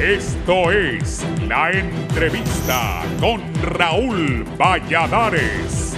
Esto es La Entrevista con Raúl Valladares.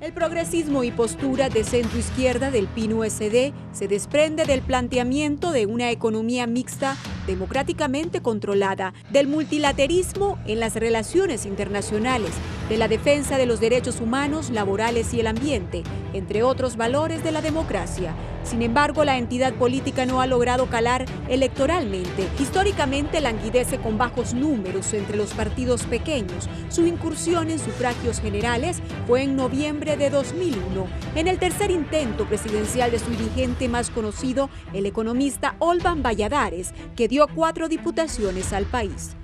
El progresismo y postura de centro-izquierda del PIN-USD se desprende del planteamiento de una economía mixta democráticamente controlada, del multilaterismo en las relaciones internacionales, de la defensa de los derechos humanos, laborales y el ambiente, entre otros valores de la democracia. Sin embargo, la entidad política no ha logrado calar electoralmente. Históricamente languidece con bajos números entre los partidos pequeños. Su incursión en sufragios generales fue en noviembre de 2001, en el tercer intento presidencial de su dirigente más conocido, el economista Olvan Valladares, que dio 4 diputaciones al país.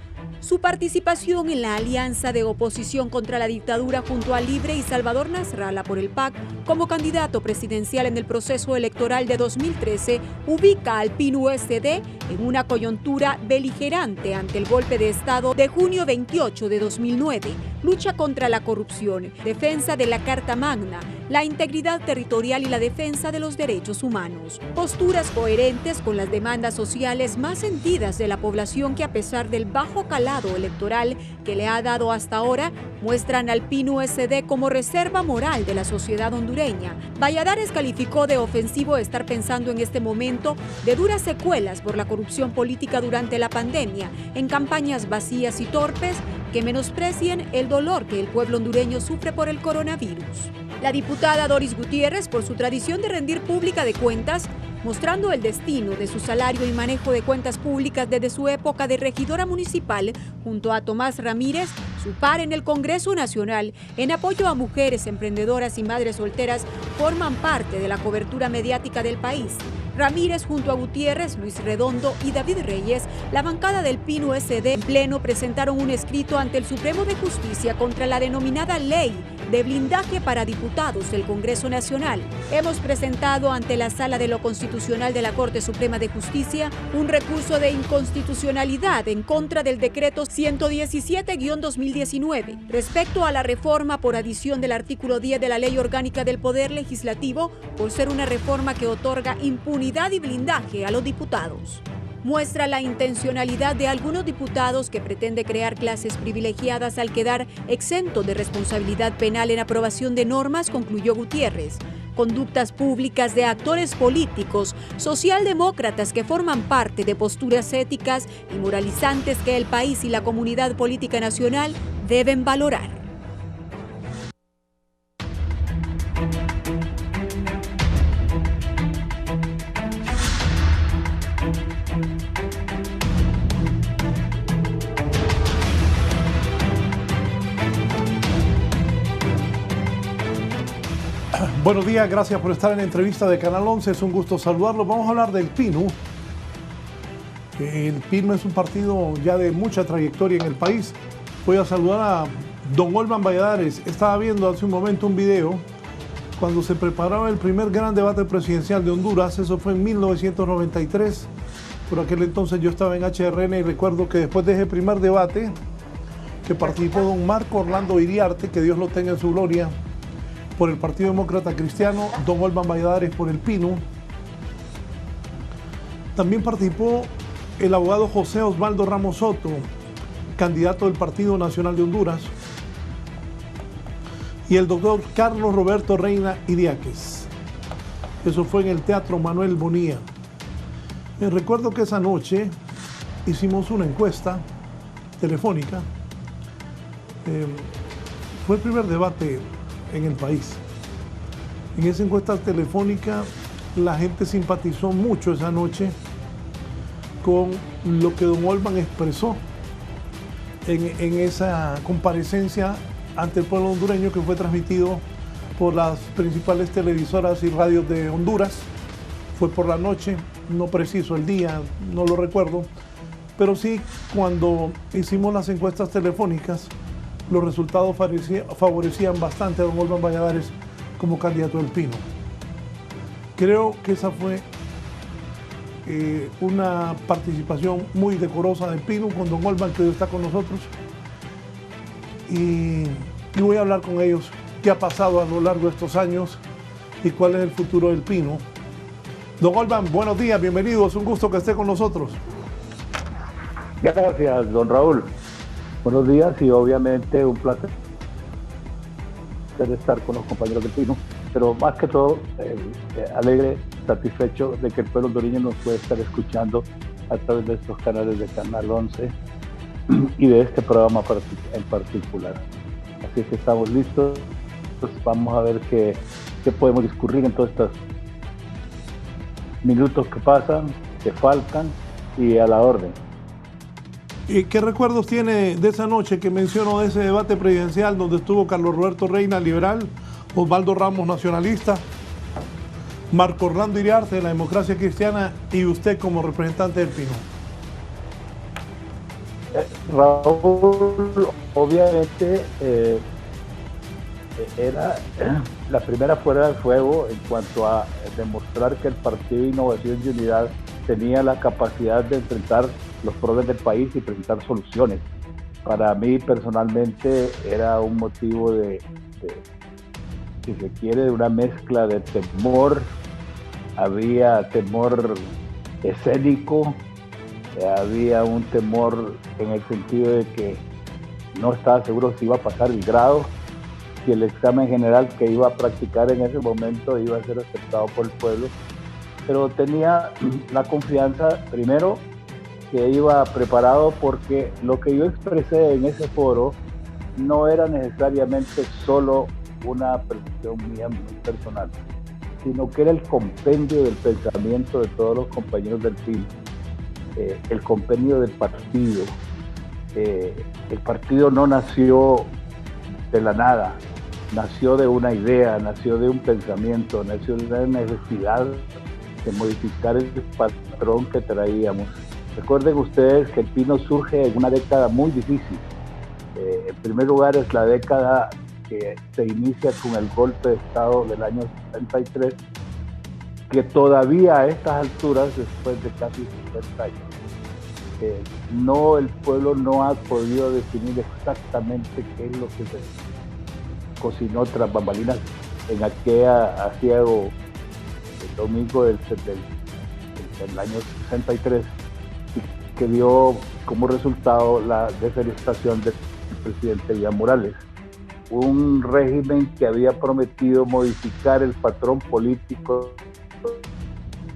Su participación en la alianza de oposición contra la dictadura junto a Libre y Salvador Nasralla por el PAC como candidato presidencial en el proceso electoral de 2013 ubica al PIN-USD en una coyuntura beligerante ante el golpe de Estado de junio 28 de 2009, lucha contra la corrupción, defensa de la Carta Magna, la integridad territorial y la defensa de los derechos humanos. Posturas coherentes con las demandas sociales más sentidas de la población que, a pesar del bajo calado electoral que le ha dado hasta ahora, muestran al PIN-USD como reserva moral de la sociedad hondureña. Valladares calificó de ofensivo estar pensando en este momento de duras secuelas por la corrupción política durante la pandemia, en campañas vacías y torpes que menosprecien el dolor que el pueblo hondureño sufre por el coronavirus. La diputada Doris Gutiérrez, por su tradición de rendir pública de cuentas, mostrando el destino de su salario y manejo de cuentas públicas desde su época de regidora municipal, junto a Tomás Ramírez, su par en el Congreso Nacional, en apoyo a mujeres emprendedoras y madres solteras, forman parte de la cobertura mediática del país. Ramírez junto a Gutiérrez, Luis Redondo y David Reyes, la bancada del PIN-USD en pleno presentaron un escrito ante el Supremo de Justicia contra la denominada Ley de Blindaje para Diputados del Congreso Nacional. Hemos presentado ante la Sala de lo Constitucional de la Corte Suprema de Justicia un recurso de inconstitucionalidad en contra del decreto 117-2019 respecto a la reforma por adición del artículo 10 de la Ley Orgánica del Poder Legislativo, por ser una reforma que otorga impunidad y blindaje a los diputados. Muestra la intencionalidad de algunos diputados que pretende crear clases privilegiadas al quedar exento de responsabilidad penal en aprobación de normas, concluyó Gutiérrez. Conductas públicas de actores políticos, socialdemócratas que forman parte de posturas éticas y moralizantes que el país y la comunidad política nacional deben valorar. Buenos días, gracias por estar en la entrevista de Canal 11, es un gusto saludarlos. Vamos a hablar del PIN. El PIN es un partido ya de mucha trayectoria en el país. Voy a saludar a don Olvan Valladares. Estaba viendo hace un momento un video cuando se preparaba el primer gran debate presidencial de Honduras. Eso fue en 1993. Por aquel entonces yo estaba en HRN y recuerdo que después de ese primer debate que participó don Marco Orlando Iriarte, que Dios lo tenga en su gloria, por el Partido Demócrata Cristiano, don Olvan Valladares por el PIN. También participó el abogado José Osvaldo Ramos Soto, candidato del Partido Nacional de Honduras, y el doctor Carlos Roberto Reina Idiáquez. Eso fue en el Teatro Manuel Bonilla. Recuerdo que esa noche hicimos una encuesta telefónica. Fue el primer debate en el país. En esa encuesta telefónica la gente simpatizó mucho esa noche con lo que don Olvan expresó en esa comparecencia ante el pueblo hondureño, que fue transmitido por las principales televisoras y radios de Honduras. Fue por la noche, no preciso el día, no lo recuerdo, pero sí, cuando hicimos las encuestas telefónicas, los resultados favorecían bastante a don Olvan Valladares como candidato del PIN. Creo que esa fue una participación muy decorosa del PIN con don Olvan, que hoy está con nosotros. Y voy a hablar con ellos qué ha pasado a lo largo de estos años y cuál es el futuro del PIN. Don Olban, buenos días, bienvenido, es un gusto que esté con nosotros. Gracias, don Raúl. Buenos días y obviamente un placer estar con los compañeros del Pino, pero más que todo alegre, satisfecho de que el pueblo hondureño nos puede estar escuchando a través de estos canales de Canal 11 y de este programa en particular. Así que estamos listos, pues vamos a ver qué podemos discurrir en todos estos minutos que pasan, que faltan y a la orden. ¿Y qué recuerdos tiene de esa noche que mencionó, de ese debate presidencial donde estuvo Carlos Roberto Reina, liberal, Osvaldo Ramos, nacionalista, Marco Orlando Iriarte, de la Democracia Cristiana, y usted como representante del Pino? Raúl, obviamente era la primera fuera de fuego en cuanto a demostrar que el Partido de Innovación y Unidad tenía la capacidad de enfrentar los problemas del país y presentar soluciones. Para mí personalmente era un motivo si se quiere, de una mezcla de temor. Había temor escénico, había un temor en el sentido de que no estaba seguro si iba a pasar el grado, si el examen general que iba a practicar en ese momento iba a ser aceptado por el pueblo, pero tenía la confianza, primero, que iba preparado, porque lo que yo expresé en ese foro no era necesariamente solo una apreciación mía muy personal, sino que era el compendio del pensamiento de todos los compañeros del PIN, el compendio del partido. El partido no nació de la nada, nació de una idea, nació de un pensamiento, nació de una necesidad de modificar el patrón que traíamos. Recuerden ustedes que el Pino surge en una década muy difícil. En primer lugar es la década que se inicia con el golpe de Estado del año 73, que todavía a estas alturas, después de casi 50 años, el pueblo no ha podido definir exactamente qué es lo que se cocinó tras bambalinas en aquella asiago el domingo del año 63, que dio como resultado la desarestación del presidente Evo Morales, un régimen que había prometido modificar el patrón político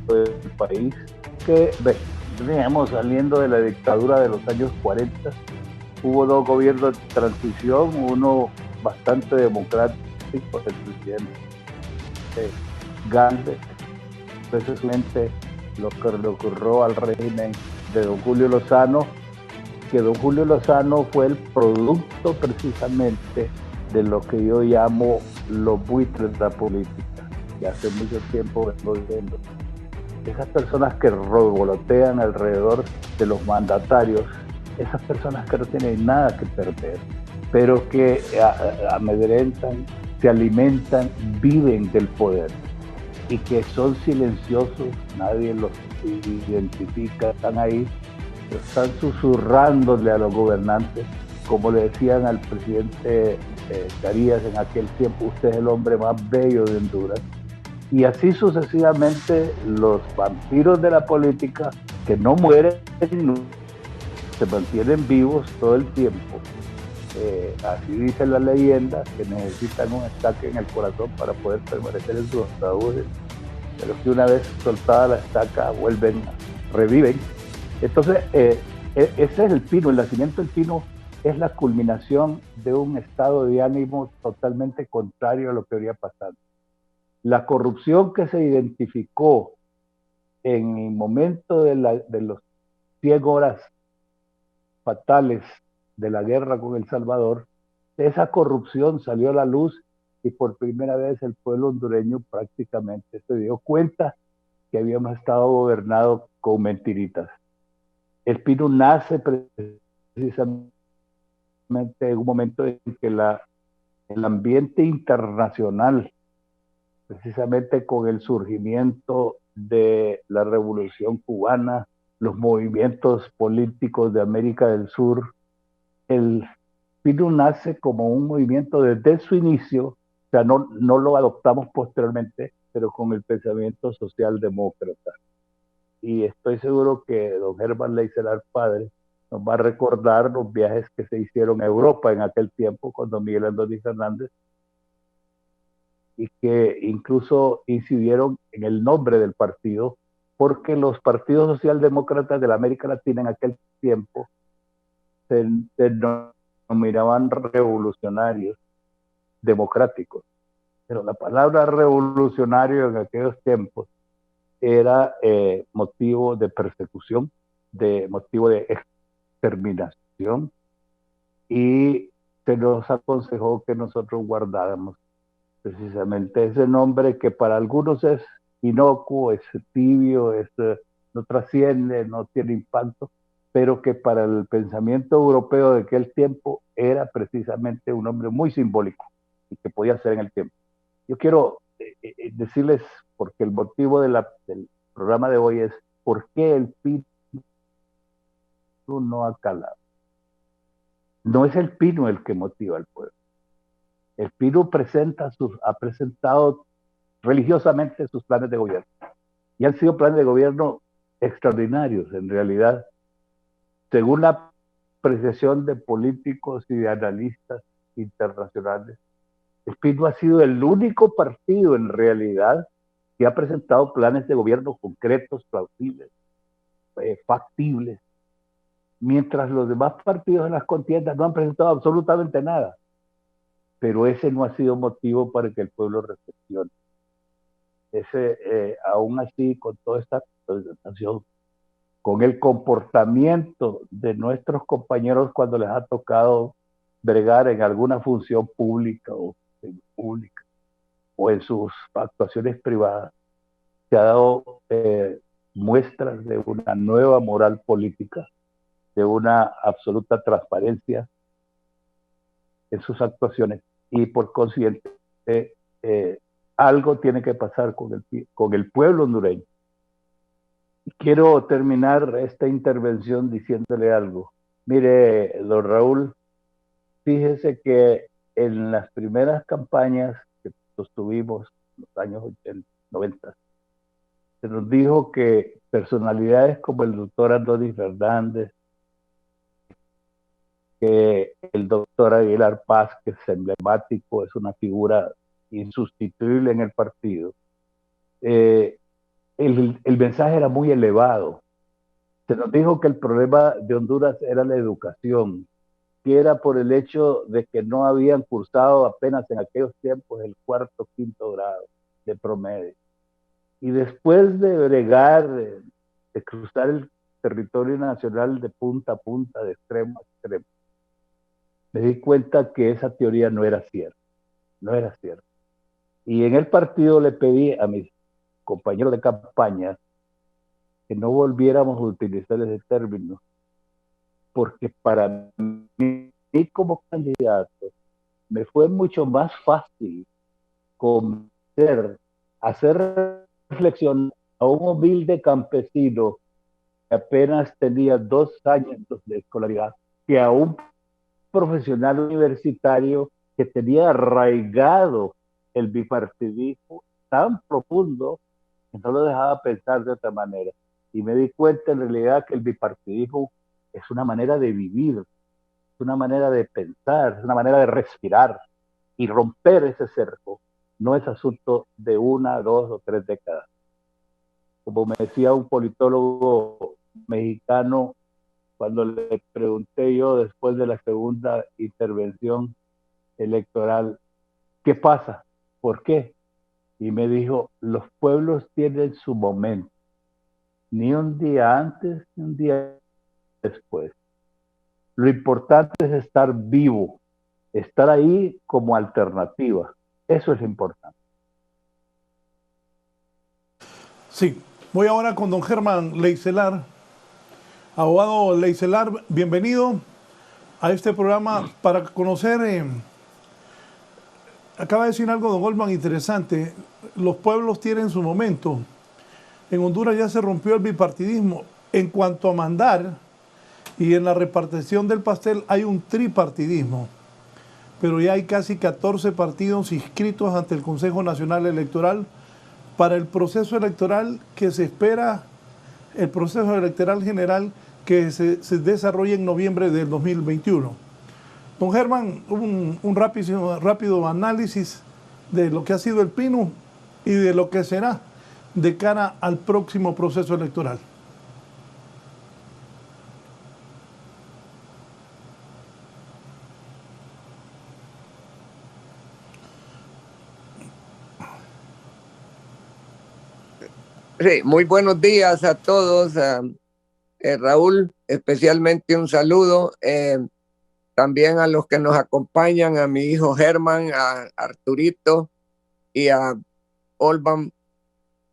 del país, que veníamos saliendo de la dictadura de los años 40. Hubo dos gobiernos de transición, uno bastante democrático, el presidente Galvez, precisamente lo que le ocurrió al régimen de don Julio Lozano, que don Julio Lozano fue el producto precisamente de lo que yo llamo los buitres de la política, que hace mucho tiempo vengo viendo. Esas personas que revolotean alrededor de los mandatarios, esas personas que no tienen nada que perder, pero que amedrentan, se alimentan, viven del poder, y que son silenciosos, nadie los identifica, están ahí, están susurrándole a los gobernantes, como le decían al presidente Carías en aquel tiempo: usted es el hombre más bello de Honduras. Y así sucesivamente, los vampiros de la política, que no mueren, se mantienen vivos todo el tiempo. Así dice la leyenda, que necesitan un estaca en el corazón para poder permanecer en sus ataúdes, pero que una vez soltada la estaca reviven. Entonces, ese es el Pino. El nacimiento del Pino es la culminación de un estado de ánimo totalmente contrario a lo que habría pasado. La corrupción que se identificó en el momento de los 100 horas fatales de la guerra con El Salvador, esa corrupción salió a la luz, y por primera vez el pueblo hondureño prácticamente se dio cuenta que habíamos estado gobernados con mentiritas. El Pino nace precisamente en un momento en que el ambiente internacional, precisamente con el surgimiento de la Revolución Cubana, los movimientos políticos de América del Sur, el Pino nace como un movimiento desde su inicio, o sea, no lo adoptamos posteriormente, pero con el pensamiento socialdemócrata. Y estoy seguro que don Germán Leicelar padre nos va a recordar los viajes que se hicieron a Europa en aquel tiempo con don Miguel Andoni Fernández, y que incluso incidieron en el nombre del partido, porque los partidos socialdemócratas de la América Latina en aquel tiempo se denominaban revolucionarios democráticos. Pero la palabra revolucionario en aquellos tiempos era motivo de persecución, motivo de exterminación, y se nos aconsejó que nosotros guardáramos precisamente ese nombre, que para algunos es inocuo, es tibio, no trasciende, no tiene impacto, pero que para el pensamiento europeo de aquel tiempo era precisamente un nombre muy simbólico y que podía ser en el tiempo. Yo quiero decirles, porque el motivo del programa de hoy es por qué el pino no ha calado. No es el pino el que motiva al pueblo. El pino ha presentado religiosamente sus planes de gobierno. Y han sido planes de gobierno extraordinarios, en realidad, según la apreciación de políticos y de analistas internacionales. El pino ha sido el único partido, en realidad, que ha presentado planes de gobierno concretos, plausibles, factibles, mientras los demás partidos en las contiendas no han presentado absolutamente nada. Pero ese no ha sido motivo para que el pueblo reflexione. Aún así, con toda esta presentación, con el comportamiento de nuestros compañeros cuando les ha tocado bregar en alguna función pública o pública, o en sus actuaciones privadas, se ha dado muestras de una nueva moral política, de una absoluta transparencia en sus actuaciones, y por consiguiente algo tiene que pasar con el pueblo hondureño. Quiero terminar esta intervención diciéndole algo. Mire, don Raúl, fíjese que en las primeras campañas que sostuvimos en los años 80, 90, se nos dijo que personalidades como el doctor Andoni Fernández, que el doctor Aguilar Paz, que es emblemático, es una figura insustituible en el partido, el mensaje era muy elevado. Se nos dijo que el problema de Honduras era la educación, que era por el hecho de que no habían cursado apenas en aquellos tiempos el 4º, 5º grado de promedio. Y después de bregar, de cruzar el territorio nacional de punta a punta, de extremo a extremo, me di cuenta que esa teoría no era cierta. No era cierta. Y en el partido le pedí a mis compañeros de campaña que no volviéramos a utilizar ese término, porque para mí como candidato me fue mucho más fácil convencer, hacer reflexión a un humilde campesino que apenas tenía 2 años de escolaridad, que a un profesional universitario que tenía arraigado el bipartidismo tan profundo que no lo dejaba pensar de otra manera. Y me di cuenta en realidad que el bipartidismo es una manera de vivir, es una manera de pensar, es una manera de respirar, y romper ese cerco no es asunto de 1, 2 o 3 décadas. Como me decía un politólogo mexicano, cuando le pregunté yo después de la segunda intervención electoral, ¿qué pasa? ¿Por qué? Y me dijo, los pueblos tienen su momento, ni un día antes, ni un día después. Lo importante es estar vivo, estar ahí como alternativa. Eso es lo importante. Sí, voy ahora con don Germán Leicelar. Abogado Leicelar, bienvenido a este programa para conocer, acaba de decir algo don Goldman interesante, los pueblos tienen su momento. En Honduras ya se rompió el bipartidismo. En cuanto a mandar y en la repartición del pastel hay un tripartidismo, pero ya hay casi 14 partidos inscritos ante el Consejo Nacional Electoral para el proceso electoral que se espera, el proceso electoral general que se desarrolla en noviembre del 2021. Don Germán, un rápido análisis de lo que ha sido el PINU y de lo que será de cara al próximo proceso electoral. Sí, muy buenos días a todos. Raúl, especialmente un saludo. También a los que nos acompañan, a mi hijo Germán, a Arturito y a Olvan.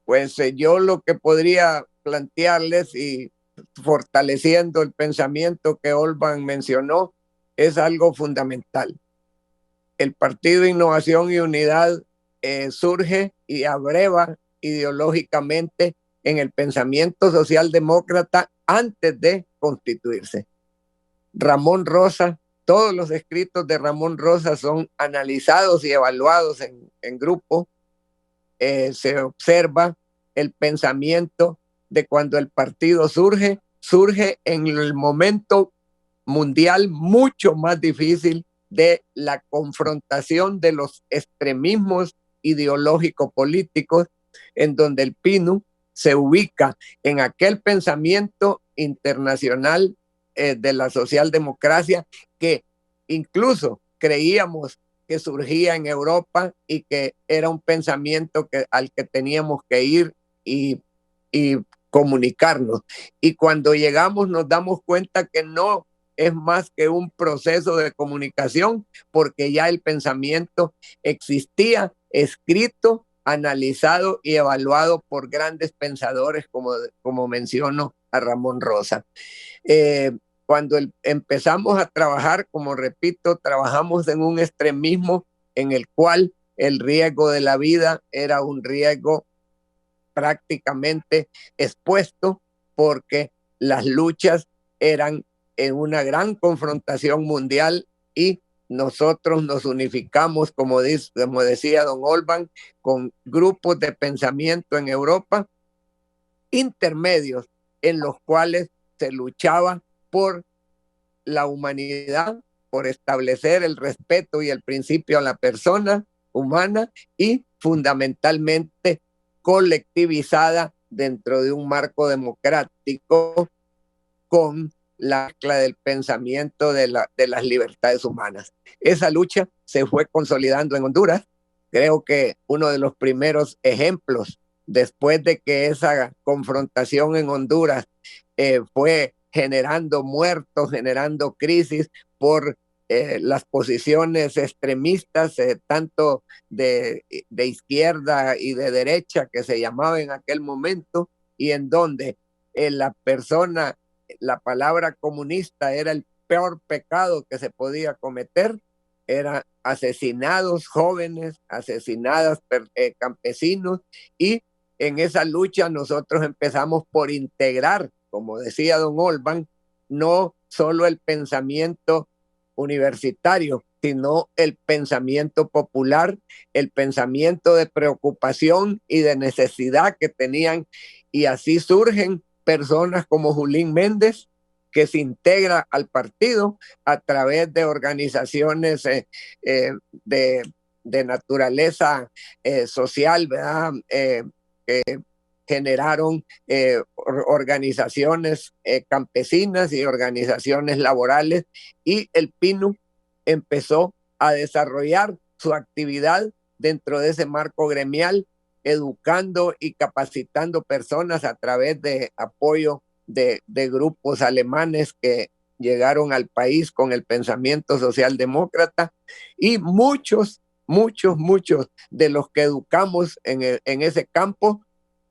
Pues yo lo que podría plantearles, y fortaleciendo el pensamiento que Olvan mencionó, es algo fundamental. El Partido Innovación y Unidad surge y abreva ideológicamente en el pensamiento socialdemócrata antes de constituirse. Ramón Rosa, todos los escritos de Ramón Rosa son analizados y evaluados en grupo. Se observa el pensamiento de cuando el partido surge en el momento mundial mucho más difícil de la confrontación de los extremismos ideológico-políticos, en donde el PINU se ubica en aquel pensamiento internacional de la socialdemocracia que incluso creíamos que surgía en Europa y que era un pensamiento al que teníamos que ir y comunicarnos. Y cuando llegamos nos damos cuenta que no es más que un proceso de comunicación, porque ya el pensamiento existía escrito, analizado y evaluado por grandes pensadores como menciono a Ramón Rosa. Cuando empezamos a trabajar, como repito, trabajamos en un extremismo en el cual el riesgo de la vida era un riesgo prácticamente expuesto, porque las luchas eran en una gran confrontación mundial y nosotros nos unificamos, como decía don Olvan, con grupos de pensamiento en Europa intermedios en los cuales se luchaba por la humanidad, por establecer el respeto y el principio a la persona humana y fundamentalmente colectivizada dentro de un marco democrático con la mezcla del pensamiento de las libertades humanas. Esa lucha se fue consolidando en Honduras. Creo que uno de los primeros ejemplos, después de que esa confrontación en Honduras fue generando muertos, generando crisis por las posiciones extremistas, tanto de izquierda y de derecha, que se llamaba en aquel momento, y en donde la palabra comunista era el peor pecado que se podía cometer. Eran asesinados jóvenes, asesinadas campesinos, y en esa lucha nosotros empezamos por integrar, como decía don Olvan, no solo el pensamiento universitario, sino el pensamiento popular, el pensamiento de preocupación y de necesidad que tenían, y así surgen personas como Julín Méndez, que se integra al partido a través de organizaciones de naturaleza social, ¿verdad? Que generaron organizaciones campesinas y organizaciones laborales, y el PINU empezó a desarrollar su actividad dentro de ese marco gremial, educando y capacitando personas a través de apoyo de grupos alemanes que llegaron al país con el pensamiento socialdemócrata, y muchos de los que educamos en ese campo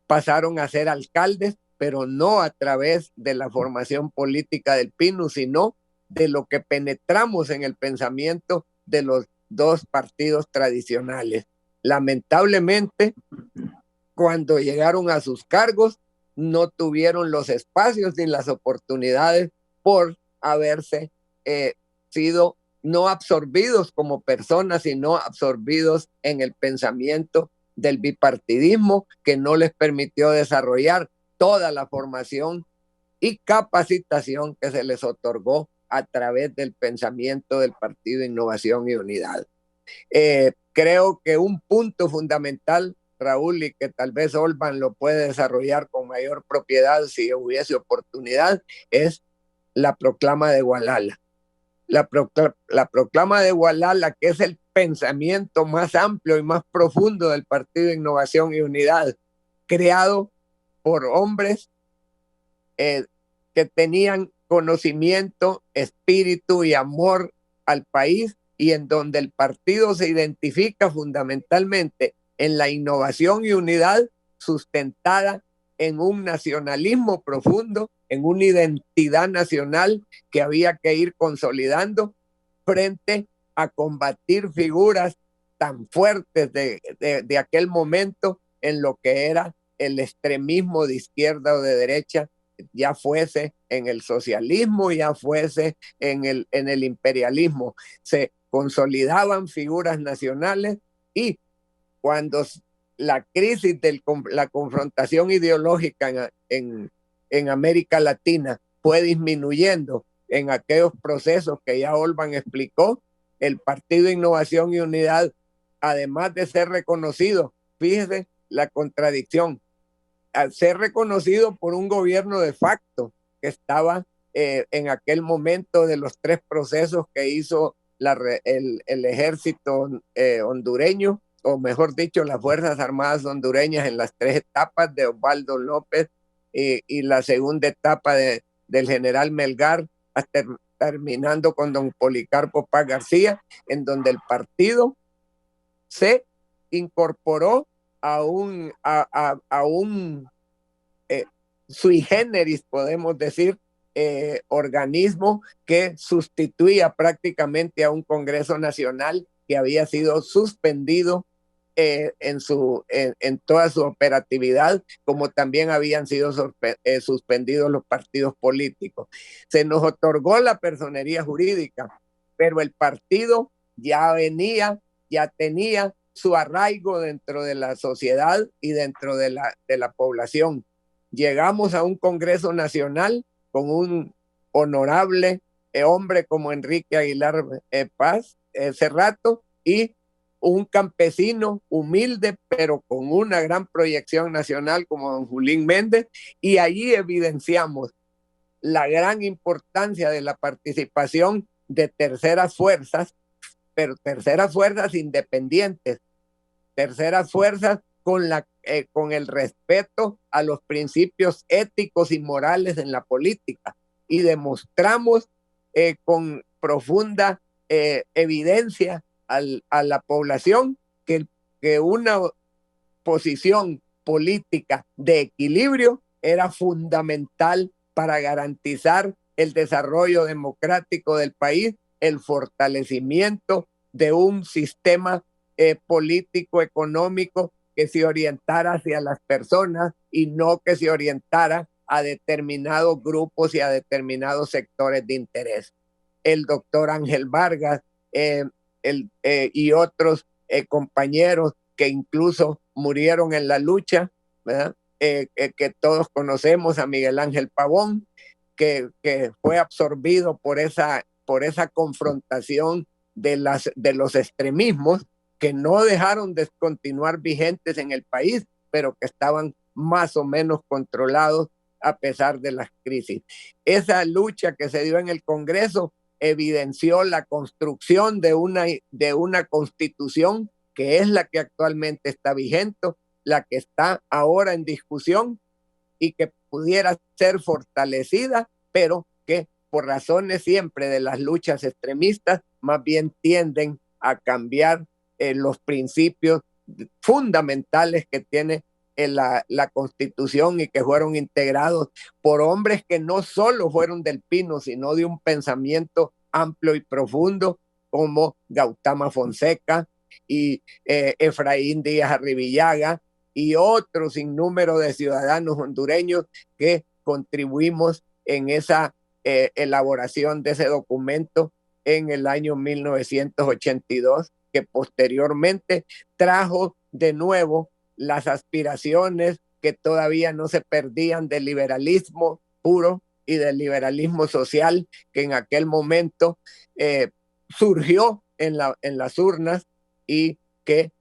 pasaron a ser alcaldes, pero no a través de la formación política del PINU, sino de lo que penetramos en el pensamiento de los dos partidos tradicionales. Lamentablemente, cuando llegaron a sus cargos, no tuvieron los espacios ni las oportunidades por haberse sido no absorbidos como personas, sino absorbidos en el pensamiento del bipartidismo que no les permitió desarrollar toda la formación y capacitación que se les otorgó a través del pensamiento del Partido Innovación y Unidad. Creo que un punto fundamental, Raúl, y que tal vez Olban lo puede desarrollar con mayor propiedad si hubiese oportunidad, es la proclama de Gualala. La proclama de Gualala, que es el pensamiento más amplio y más profundo del Partido Innovación y Unidad, creado por hombres que tenían conocimiento, espíritu y amor al país, y en donde el partido se identifica fundamentalmente en la innovación y unidad sustentada en un nacionalismo profundo, en una identidad nacional que había que ir consolidando frente a combatir figuras tan fuertes de aquel momento en lo que era el extremismo de izquierda o de derecha, ya fuese en el socialismo, ya fuese en el imperialismo. Se consolidaban figuras nacionales, y cuando la crisis de la confrontación ideológica en América Latina fue disminuyendo en aquellos procesos que ya Olban explicó, el Partido Innovación y Unidad, además de ser reconocido, fíjese la contradicción, al ser reconocido por un gobierno de facto que estaba en aquel momento de los 3 procesos que hizo el ejército hondureño, o mejor dicho, las Fuerzas Armadas hondureñas, en las 3 etapas de Osvaldo López y la segunda etapa del general Melgar, hasta terminando con don Policarpo Paz García, en donde el partido se incorporó a un sui generis, podemos decir, organismo que sustituía prácticamente a un Congreso Nacional que había sido suspendido en toda su operatividad, como también habían sido suspendidos los partidos políticos. Se nos otorgó la personería jurídica, pero el partido ya tenía su arraigo dentro de la sociedad y dentro de la población. Llegamos a un Congreso Nacional con un honorable hombre como Enrique Aguilar Paz Cerrato, y un campesino humilde pero con una gran proyección nacional como don Julín Méndez, y allí evidenciamos la gran importancia de la participación de terceras fuerzas, pero terceras fuerzas independientes, terceras fuerzas con el respeto a los principios éticos y morales en la política, y demostramos con profunda evidencia a la población que una posición política de equilibrio era fundamental para garantizar el desarrollo democrático del país, el fortalecimiento de un sistema político, económico, que se orientara hacia las personas y no que se orientara a determinados grupos y a determinados sectores de interés. El doctor Ángel Vargas y otros compañeros que incluso murieron en la lucha, ¿verdad? Que todos conocemos, a Miguel Ángel Pavón, que fue absorbido por esa confrontación de los extremismos, que no dejaron de continuar vigentes en el país, pero que estaban más o menos controlados a pesar de las crisis. Esa lucha que se dio en el Congreso evidenció la construcción de una constitución que es la que actualmente está vigente, la que está ahora en discusión y que pudiera ser fortalecida, pero que por razones siempre de las luchas extremistas más bien tienden a cambiar los principios fundamentales que tiene la Constitución, y que fueron integrados por hombres que no solo fueron del Pino, sino de un pensamiento amplio y profundo, como Gautama Fonseca y Efraín Díaz Arribillaga y otro sinnúmero de ciudadanos hondureños que contribuimos en esa elaboración de ese documento en el año 1982, que posteriormente trajo de nuevo las aspiraciones que todavía no se perdían del liberalismo puro y del liberalismo social que en aquel momento surgió en las urnas, y que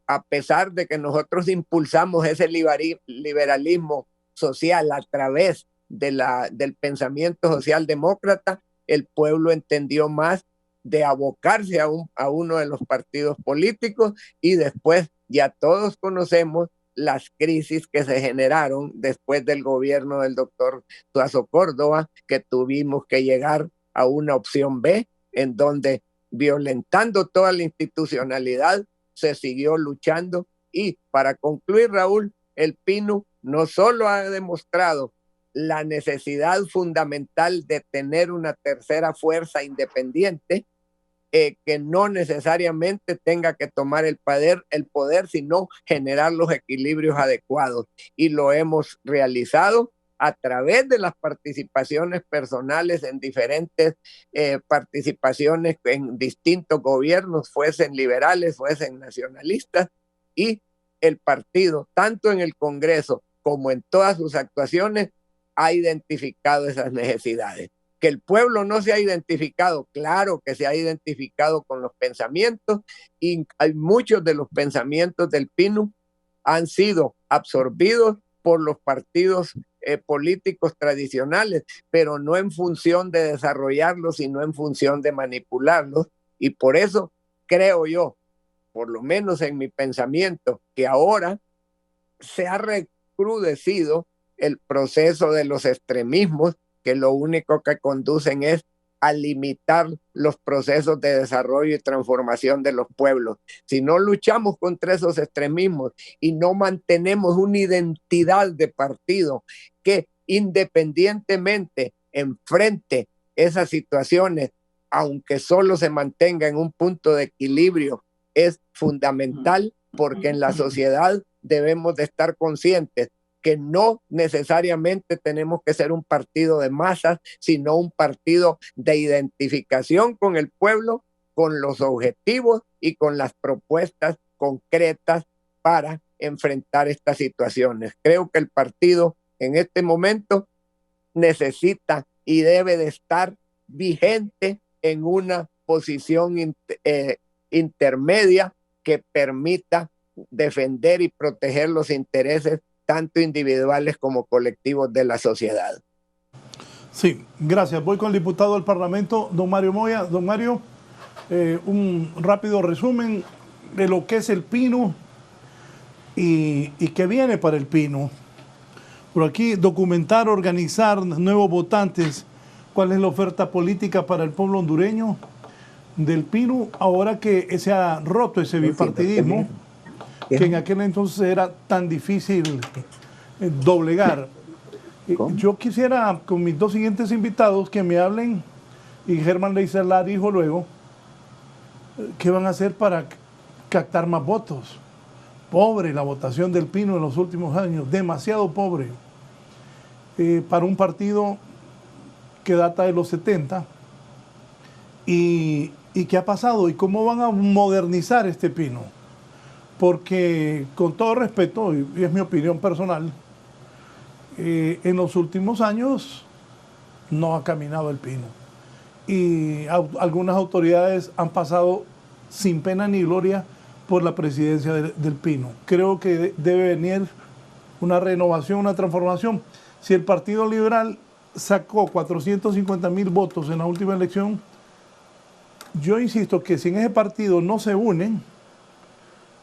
a pesar de que nosotros impulsamos ese liberalismo social a través del pensamiento socialdemócrata, el pueblo entendió más de abocarse a uno de los partidos políticos, y después ya todos conocemos las crisis que se generaron después del gobierno del doctor Suazo Córdoba, que tuvimos que llegar a una opción B, en donde, violentando toda la institucionalidad, se siguió luchando. Y para concluir, Raúl, el PINU no solo ha demostrado la necesidad fundamental de tener una tercera fuerza independiente, que no necesariamente tenga que tomar el poder, sino generar los equilibrios adecuados. Y lo hemos realizado a través de las participaciones personales en diferentes participaciones en distintos gobiernos, fuesen liberales, fuesen nacionalistas, y el partido, tanto en el Congreso como en todas sus actuaciones, ha identificado esas necesidades. Que el pueblo no se ha identificado, claro que se ha identificado con los pensamientos, y hay muchos de los pensamientos del PINU han sido absorbidos por los partidos políticos tradicionales, pero no en función de desarrollarlos, sino en función de manipularlos. Y por eso creo yo, por lo menos en mi pensamiento, que ahora se ha recrudecido el proceso de los extremismos, que lo único que conducen es a limitar los procesos de desarrollo y transformación de los pueblos. Si no luchamos contra esos extremismos y no mantenemos una identidad de partido que independientemente enfrente esas situaciones, aunque solo se mantenga en un punto de equilibrio, es fundamental, porque en la sociedad debemos de estar conscientes que no necesariamente tenemos que ser un partido de masas, sino un partido de identificación con el pueblo, con los objetivos y con las propuestas concretas para enfrentar estas situaciones. Creo que el partido en este momento necesita y debe de estar vigente en una posición intermedia que permita defender y proteger los intereses tanto individuales como colectivos de la sociedad. Sí, gracias. Voy con el diputado del Parlamento, don Mario Moya. Don Mario, un rápido resumen de lo que es el PINU y qué viene para el PINU. Por aquí, documentar, organizar nuevos votantes. ¿Cuál es la oferta política para el pueblo hondureño del PINU ahora que se ha roto ese bipartidismo que en aquel entonces era tan difícil doblegar? Yo quisiera, con mis dos siguientes invitados, que me hablen, y Germán Leisela dijo luego, ¿qué van a hacer para captar más votos? Pobre la votación del PINU en los últimos años, demasiado pobre para un partido que data de los 70. ¿Y qué ha pasado? ¿Y cómo van a modernizar este PINU? Porque, con todo respeto, y es mi opinión personal, en los últimos años no ha caminado el PINU. Y algunas autoridades han pasado sin pena ni gloria por la presidencia del PINU. Creo que debe venir una renovación, una transformación. Si el Partido Liberal sacó 450,000 votos en la última elección, yo insisto que si en ese partido no se unen,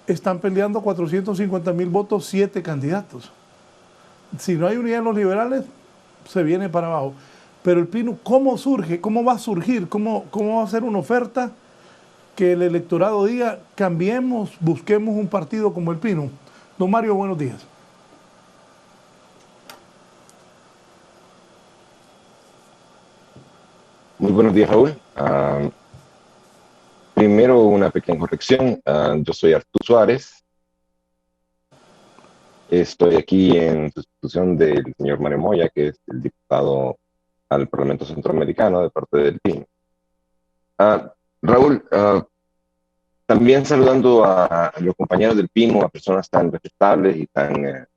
están peleando 450,000 votos 7 candidatos. Si no hay unidad en los liberales, se viene para abajo. Pero el PINU, ¿cómo surge? ¿Cómo va a surgir? ¿Cómo va a ser una oferta que el electorado diga, cambiemos, busquemos un partido como el PINU? Don Mario, buenos días. Muy buenos días, Raúl. Primero, una pequeña corrección. Yo soy Arturo Suárez. Estoy aquí en sustitución del señor Mario Moya, que es el diputado al Parlamento Centroamericano de parte del PIN. Raúl, También saludando a los compañeros del Pino, a personas tan respetables y tan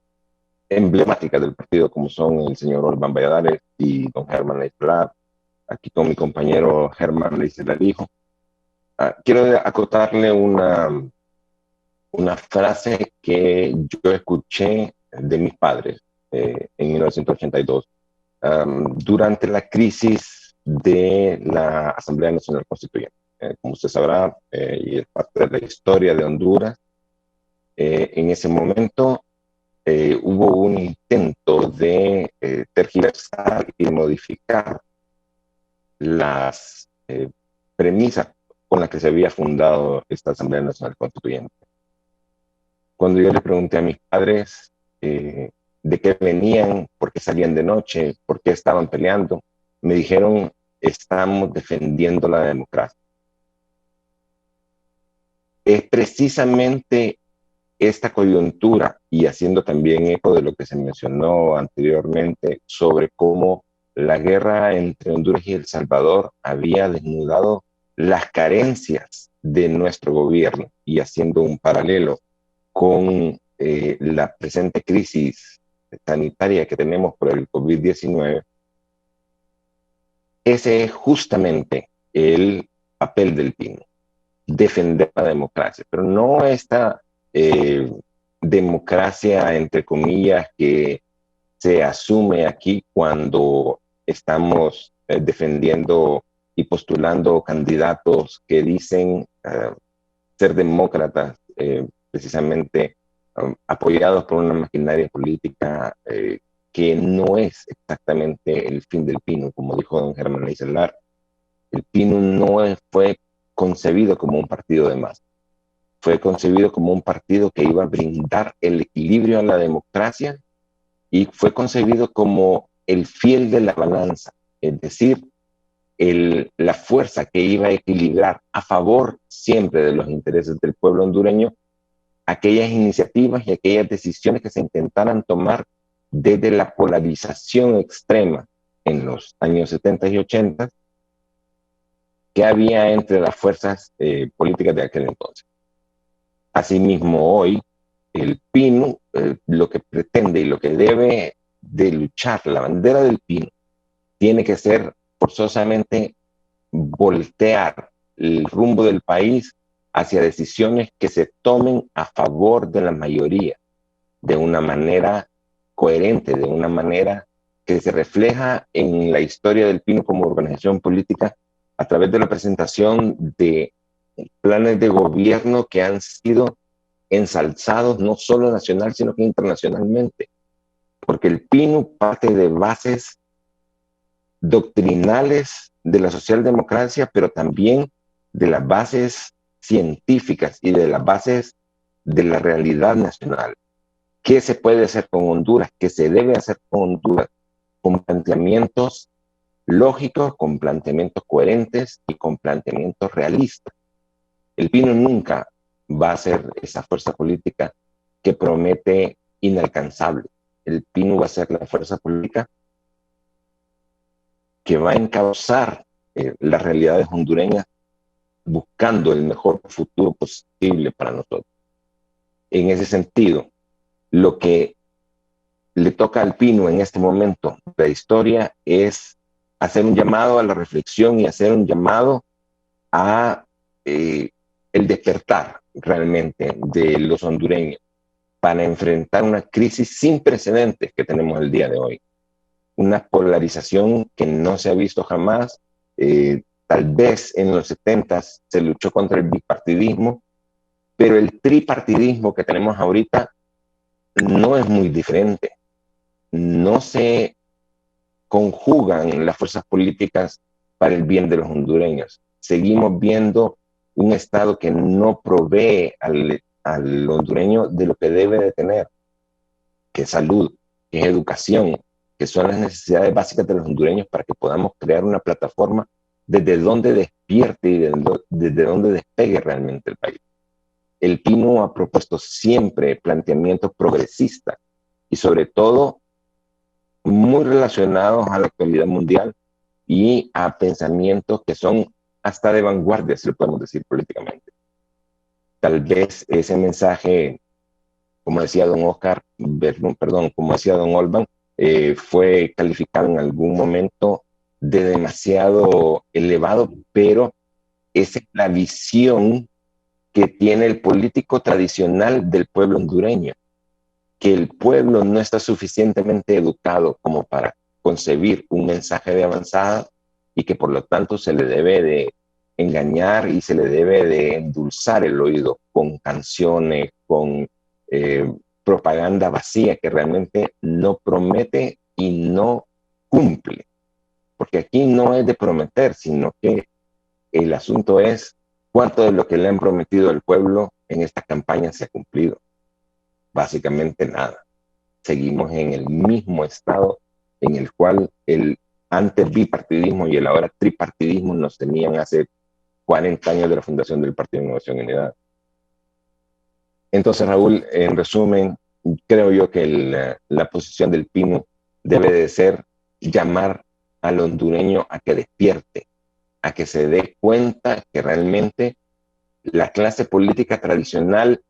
emblemáticas del partido como son el señor Olvan Valladares y don Germán Leisler, aquí con mi compañero Germán Leisler hijo. Quiero acotarle una frase que yo escuché de mis padres en 1982, durante la crisis de la Asamblea Nacional Constituyente. Como usted sabrá, y es parte de la historia de Honduras, en ese momento hubo un intento de tergiversar y modificar las premisas con las que se había fundado esta Asamblea Nacional Constituyente. Cuando yo le pregunté a mis padres de qué venían, por qué salían de noche, por qué estaban peleando, me dijeron, estamos defendiendo la democracia. Es precisamente esta coyuntura, y haciendo también eco de lo que se mencionó anteriormente sobre cómo la guerra entre Honduras y El Salvador había desnudado las carencias de nuestro gobierno, y haciendo un paralelo con la presente crisis sanitaria que tenemos por el COVID-19, ese es justamente el papel del Pino, defender la democracia, pero no esta democracia, entre comillas, que se asume aquí cuando estamos defendiendo y postulando candidatos que dicen ser demócratas, precisamente apoyados por una maquinaria política que no es exactamente el fin del Pino, como dijo don Germán Leisler. El Pino no fue concebido como un partido de masas, fue concebido como un partido que iba a brindar el equilibrio a la democracia, y fue concebido como el fiel de la balanza, es decir, la fuerza que iba a equilibrar a favor siempre de los intereses del pueblo hondureño aquellas iniciativas y aquellas decisiones que se intentaran tomar desde la polarización extrema en los años 70 y 80 que había entre las fuerzas políticas de aquel entonces. Asimismo, hoy, el Pino, lo que pretende y lo que debe de luchar, la bandera del Pino, tiene que ser forzosamente voltear el rumbo del país hacia decisiones que se tomen a favor de la mayoría, de una manera coherente, de una manera que se refleja en la historia del Pino como organización política a través de la presentación de planes de gobierno que han sido ensalzados no solo nacional, sino que internacionalmente, porque el Pino parte de bases doctrinales de la socialdemocracia, pero también de las bases científicas y de las bases de la realidad nacional. ¿Qué se puede hacer con Honduras? ¿Qué se debe hacer con Honduras? Con planteamientos lógicos, con planteamientos coherentes y con planteamientos realistas. El Pino nunca va a ser esa fuerza política que promete inalcanzable. El Pino va a ser la fuerza política que va a encauzar las realidades hondureñas buscando el mejor futuro posible para nosotros. En ese sentido, lo que le toca al Pino en este momento de la historia es hacer un llamado a la reflexión y hacer un llamado a el despertar realmente de los hondureños para enfrentar una crisis sin precedentes que tenemos el día de hoy. Una polarización que no se ha visto jamás. Tal vez en los 70 se luchó contra el bipartidismo, pero el tripartidismo que tenemos ahorita no es muy diferente. No se conjugan las fuerzas políticas para el bien de los hondureños. Seguimos viendo un Estado que no provee al hondureño de lo que debe de tener, que es salud, que es educación, que son las necesidades básicas de los hondureños para que podamos crear una plataforma desde donde despierte y desde donde despegue realmente el país. El Pino ha propuesto siempre planteamientos progresistas y sobre todo muy relacionados a la actualidad mundial y a pensamientos que son hasta de vanguardia, si lo podemos decir políticamente. tal vez ese mensaje, como decía don Oscar, perdón, como decía don Olban, fue calificado en algún momento de demasiado elevado, pero esa es la visión que tiene el político tradicional del pueblo hondureño, que el pueblo no está suficientemente educado como para concebir un mensaje de avanzada y que por lo tanto se le debe de engañar y se le debe de endulzar el oído con canciones, con propaganda vacía que realmente no promete y no cumple. Porque aquí no es de prometer, sino que el asunto es cuánto de lo que le han prometido al pueblo en esta campaña se ha cumplido. Básicamente nada. Seguimos en el mismo estado en el cual el antes bipartidismo y el ahora tripartidismo nos tenían hace 40 años de la fundación del Partido de Innovación y Unidad. Entonces, Raúl, en resumen, creo yo que la posición del PINU debe de ser llamar al hondureño a que despierte, a que se dé cuenta que realmente la clase política tradicional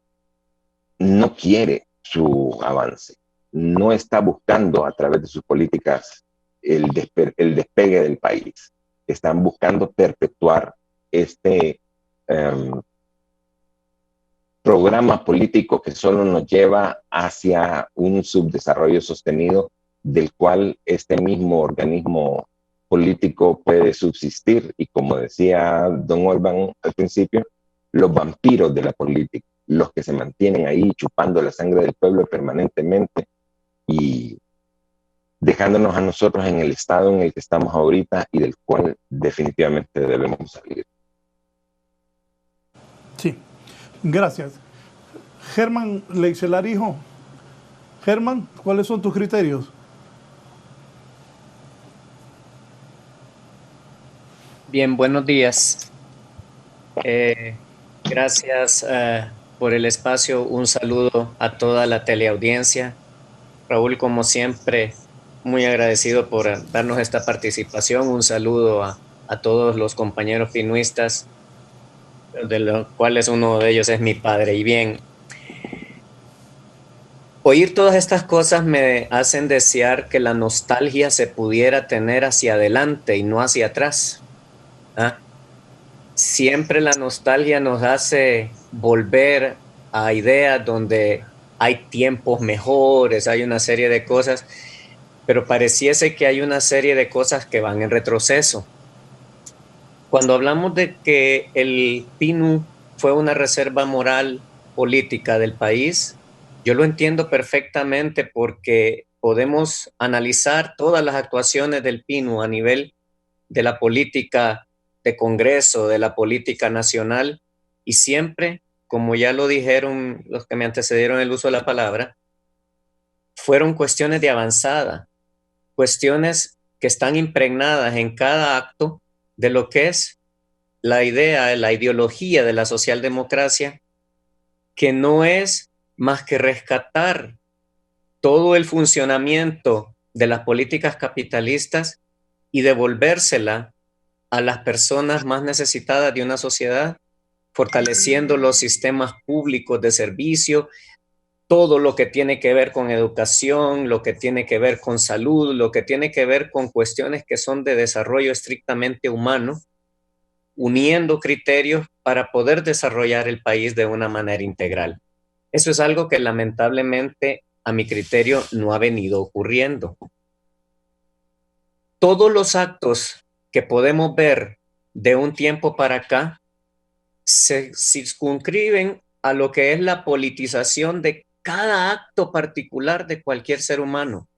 no quiere su avance, no está buscando a través de sus políticas el despegue del país. Están buscando perpetuar este programa político que solo nos lleva hacia un subdesarrollo sostenido del cual este mismo organismo político puede subsistir. Y como decía don Olban al principio, los vampiros de la política, los que se mantienen ahí chupando la sangre del pueblo permanentemente y dejándonos a nosotros en el estado en el que estamos ahorita y del cual definitivamente debemos salir. Sí, gracias. Germán Leixelarijo. Germán, ¿cuáles son tus criterios? Bien, buenos días. Gracias por el espacio. Un saludo a toda la teleaudiencia. Raúl, como siempre, muy agradecido por darnos esta participación. Un saludo a todos los compañeros pinuistas, de los cuales uno de ellos es mi padre. Y bien, oír todas estas cosas me hacen desear que la nostalgia se pudiera tener hacia adelante y no hacia atrás. ¿Ah? Siempre la nostalgia nos hace volver a ideas donde hay tiempos mejores, hay una serie de cosas, pero pareciese que hay una serie de cosas que van en retroceso. Cuando hablamos de que el PINU fue una reserva moral política del país, yo lo entiendo perfectamente porque podemos analizar todas las actuaciones del PINU a nivel de la política de Congreso, de la política nacional, y siempre, como ya lo dijeron los que me antecedieron en el uso de la palabra, fueron cuestiones de avanzada, cuestiones que están impregnadas en cada acto de lo que es la idea, la ideología de la socialdemocracia, que no es más que rescatar todo el funcionamiento de las políticas capitalistas y devolvérsela a las personas más necesitadas de una sociedad, fortaleciendo los sistemas públicos de servicio, todo lo que tiene que ver con educación, lo que tiene que ver con salud, lo que tiene que ver con cuestiones que son de desarrollo estrictamente humano, uniendo criterios para poder desarrollar el país de una manera integral. Eso es algo que lamentablemente, a mi criterio, no ha venido ocurriendo. Todos los actos que podemos ver de un tiempo para acá se circunscriben a lo que es la politización de cada acto particular de cualquier ser humano.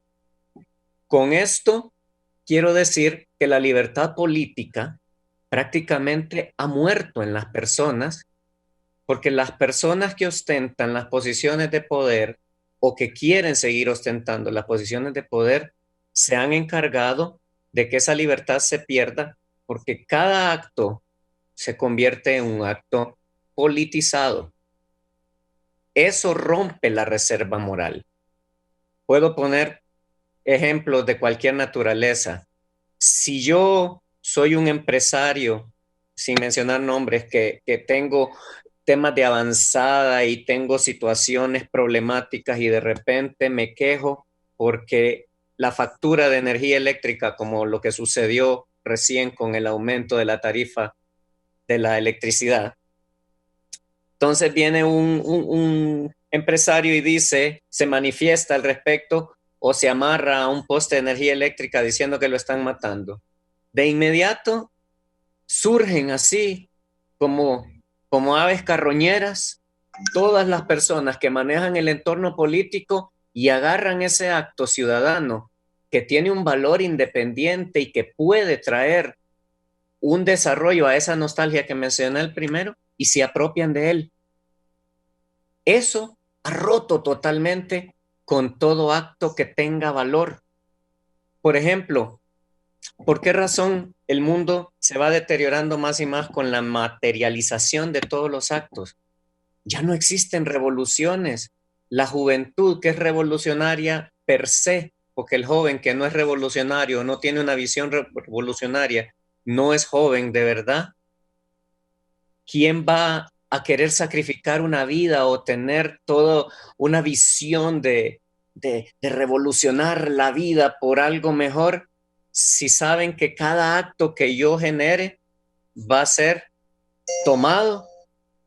Con esto quiero decir que la libertad política prácticamente ha muerto en las personas, porque las personas que ostentan las posiciones de poder o que quieren seguir ostentando las posiciones de poder se han encargado de que esa libertad se pierda, porque cada acto se convierte en un acto politizado. Eso rompe la reserva moral. Puedo poner ejemplos de cualquier naturaleza. Si yo soy un empresario, sin mencionar nombres, que tengo temas de avanzada y tengo situaciones problemáticas y de repente me quejo porque la factura de energía eléctrica, como lo que sucedió recién con el aumento de la tarifa de la electricidad. Entonces viene un empresario y dice, se manifiesta al respecto o se amarra a un poste de energía eléctrica diciendo que lo están matando. De inmediato surgen así como aves carroñeras todas las personas que manejan el entorno político y agarran ese acto ciudadano que tiene un valor independiente y que puede traer un desarrollo a esa nostalgia que mencioné el primero y se apropian de él. Eso ha roto totalmente con todo acto que tenga valor. Por ejemplo, ¿por qué razón el mundo se va deteriorando más y más con la materialización de todos los actos? Ya no existen revoluciones. La juventud que es revolucionaria per se, porque el joven que no es revolucionario, no tiene una visión revolucionaria, no es joven de verdad. ¿Quién va a querer sacrificar una vida o tener toda una visión de revolucionar la vida por algo mejor si saben que cada acto que yo genere va a ser tomado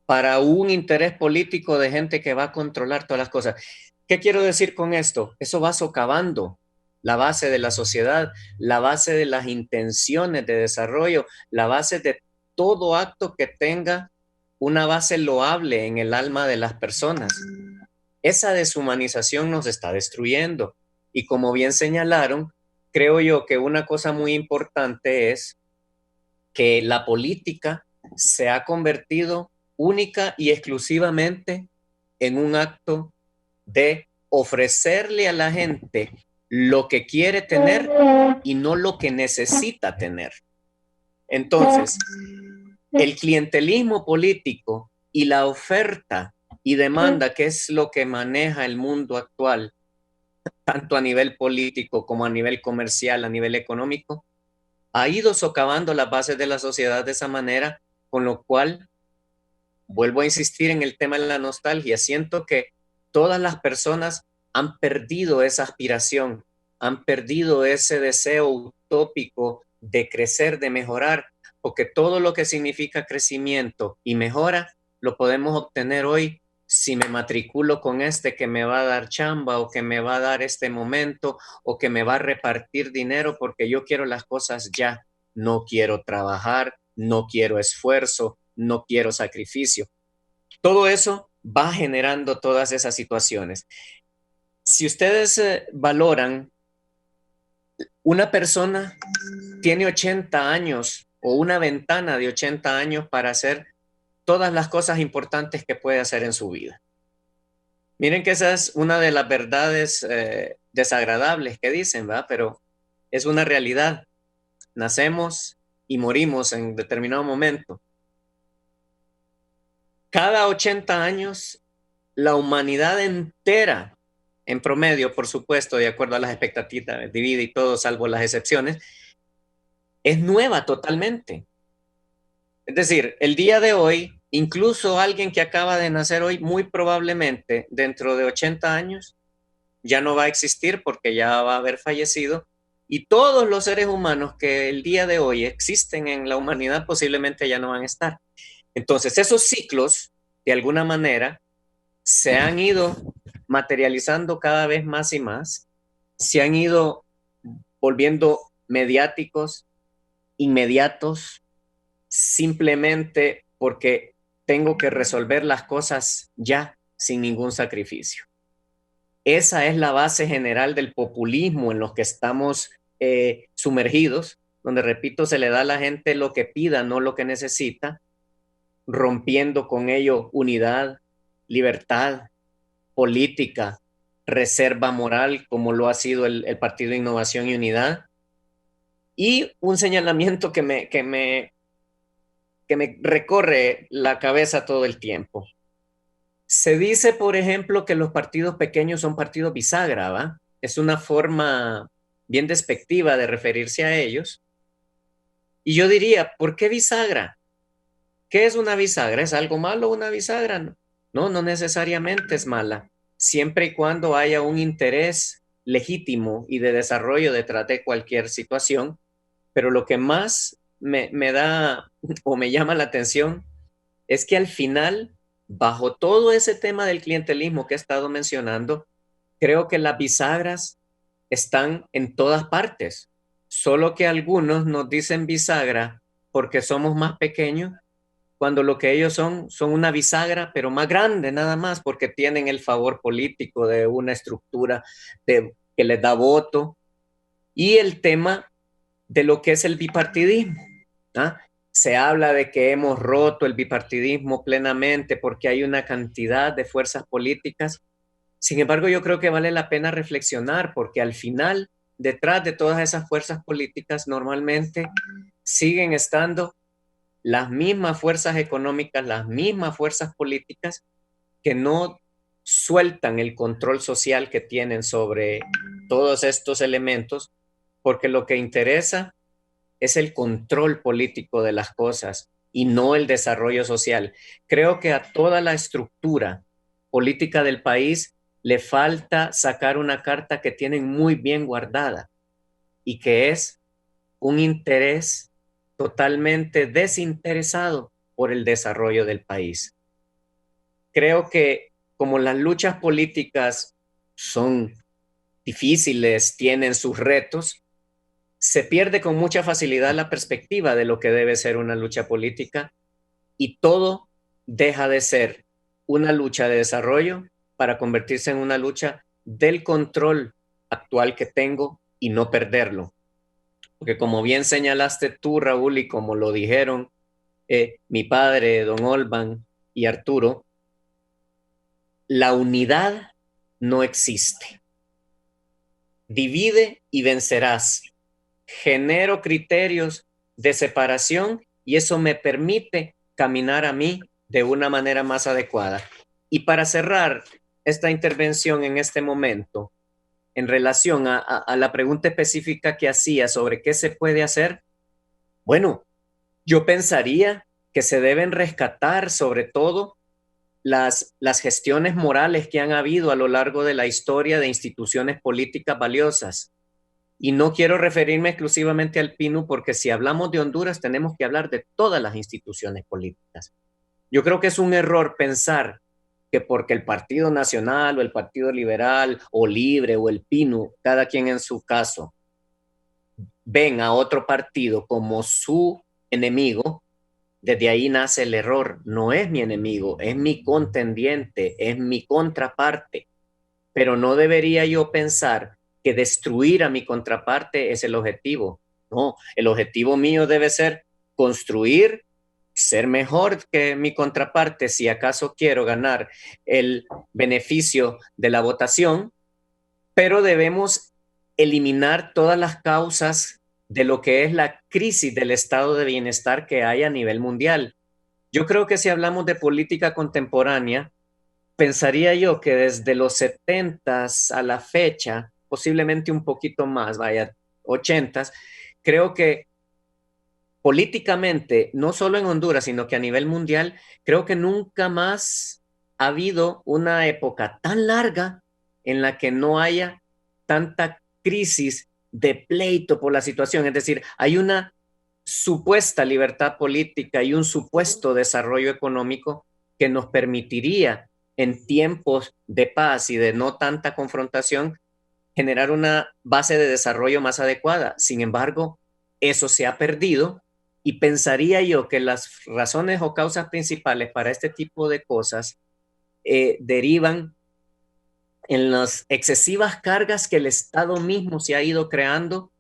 para un interés político de gente que va a controlar todas las cosas? ¿Qué quiero decir con esto? Eso va socavando la base de la sociedad, la base de las intenciones de desarrollo, la base de todo acto que tenga una base loable en el alma de las personas. Esa deshumanización nos está destruyendo. Y como bien señalaron, creo yo que una cosa muy importante es que la política se ha convertido única y exclusivamente en un acto de ofrecerle a la gente lo que quiere tener y no lo que necesita tener. Entonces, el clientelismo político y la oferta y demanda, que es lo que maneja el mundo actual, tanto a nivel político como a nivel comercial, a nivel económico, ha ido socavando las bases de la sociedad de esa manera, con lo cual, vuelvo a insistir en el tema de la nostalgia, siento que todas las personas han perdido esa aspiración, han perdido ese deseo utópico de crecer, de mejorar, porque todo lo que significa crecimiento y mejora lo podemos obtener hoy si me matriculo con este que me va a dar chamba o que me va a dar este momento o que me va a repartir dinero porque yo quiero las cosas ya, no quiero trabajar, no quiero esfuerzo, no quiero sacrificio. Todo eso va generando todas esas situaciones. Si ustedes valoran, una persona tiene 80 años o una ventana de 80 años para hacer todas las cosas importantes que puede hacer en su vida. Miren que esa es una de las verdades desagradables que dicen, ¿verdad? Pero es una realidad. Nacemos y morimos en determinado momento. Cada 80 años, la humanidad entera, en promedio, por supuesto, de acuerdo a las expectativas, divide y todo, salvo las excepciones, es nueva totalmente. Es decir, el día de hoy, incluso alguien que acaba de nacer hoy, muy probablemente dentro de 80 años, ya no va a existir porque ya va a haber fallecido. Y todos los seres humanos que el día de hoy existen en la humanidad posiblemente ya no van a estar. Entonces, esos ciclos, de alguna manera, se han ido materializando cada vez más y más, se han ido volviendo mediáticos, inmediatos, simplemente porque tengo que resolver las cosas ya sin ningún sacrificio. Esa es la base general del populismo en los que estamos sumergidos, donde, repito, se le da a la gente lo que pida, no lo que necesita, rompiendo con ello unidad, libertad, política, reserva moral, como lo ha sido el Partido de Innovación y Unidad. Y un señalamiento que me recorre la cabeza todo el tiempo. Se dice, por ejemplo, que los partidos pequeños son partidos bisagra, ¿va? Es una forma bien despectiva de referirse a ellos. Y yo diría, ¿por qué bisagra? ¿Qué es una bisagra? ¿Es algo malo una bisagra? No, no necesariamente es mala, siempre y cuando haya un interés legítimo y de desarrollo detrás de cualquier situación. Pero lo que más me da o me llama la atención es que al final, bajo todo ese tema del clientelismo que he estado mencionando, creo que las bisagras están en todas partes, solo que algunos nos dicen bisagra porque somos más pequeños, cuando lo que ellos son una bisagra, pero más grande nada más, porque tienen el favor político de una estructura que les da voto. Y el tema de lo que es el bipartidismo, ¿ah? Se habla de que hemos roto el bipartidismo plenamente porque hay una cantidad de fuerzas políticas. Sin embargo, yo creo que vale la pena reflexionar porque al final, detrás de todas esas fuerzas políticas, normalmente siguen estando las mismas fuerzas económicas, las mismas fuerzas políticas que no sueltan el control social que tienen sobre todos estos elementos, porque lo que interesa es el control político de las cosas y no el desarrollo social. Creo que a toda la estructura política del país le falta sacar una carta que tienen muy bien guardada y que es un interés totalmente desinteresado por el desarrollo del país. Creo que como las luchas políticas son difíciles, tienen sus retos, se pierde con mucha facilidad la perspectiva de lo que debe ser una lucha política y todo deja de ser una lucha de desarrollo para convertirse en una lucha del control actual que tengo y no perderlo. Porque como bien señalaste tú, Raúl, y como lo dijeron mi padre, don Olban y Arturo, la unidad no existe. Divide y vencerás. Genero criterios de separación y eso me permite caminar a mí de una manera más adecuada. Y para cerrar esta intervención en este momento, en relación a la pregunta específica que hacía sobre qué se puede hacer, bueno, yo pensaría que se deben rescatar sobre todo las gestiones morales que han habido a lo largo de la historia de instituciones políticas valiosas. Y no quiero referirme exclusivamente al PINU, porque si hablamos de Honduras tenemos que hablar de todas las instituciones políticas. Yo creo que es un error pensar que porque el Partido Nacional o el Partido Liberal o Libre o el PINU, cada quien en su caso, ven a otro partido como su enemigo, desde ahí nace el error. No es mi enemigo, es mi contendiente, es mi contraparte. Pero no debería yo pensar que destruir a mi contraparte es el objetivo. No, el objetivo mío debe ser construir, ser mejor que mi contraparte si acaso quiero ganar el beneficio de la votación, pero debemos eliminar todas las causas de lo que es la crisis del estado de bienestar que hay a nivel mundial. Yo creo que si hablamos de política contemporánea, pensaría yo que desde los 70s a la fecha, posiblemente un poquito más, vaya, 80s, creo que políticamente, no solo en Honduras, sino que a nivel mundial, creo que nunca más ha habido una época tan larga en la que no haya tanta crisis de pleito por la situación. Es decir, hay una supuesta libertad política y un supuesto desarrollo económico que nos permitiría en tiempos de paz y de no tanta confrontación generar una base de desarrollo más adecuada. Sin embargo, eso se ha perdido y pensaría yo que las razones o causas principales para este tipo de cosas derivan en las excesivas cargas que el Estado mismo se ha ido creando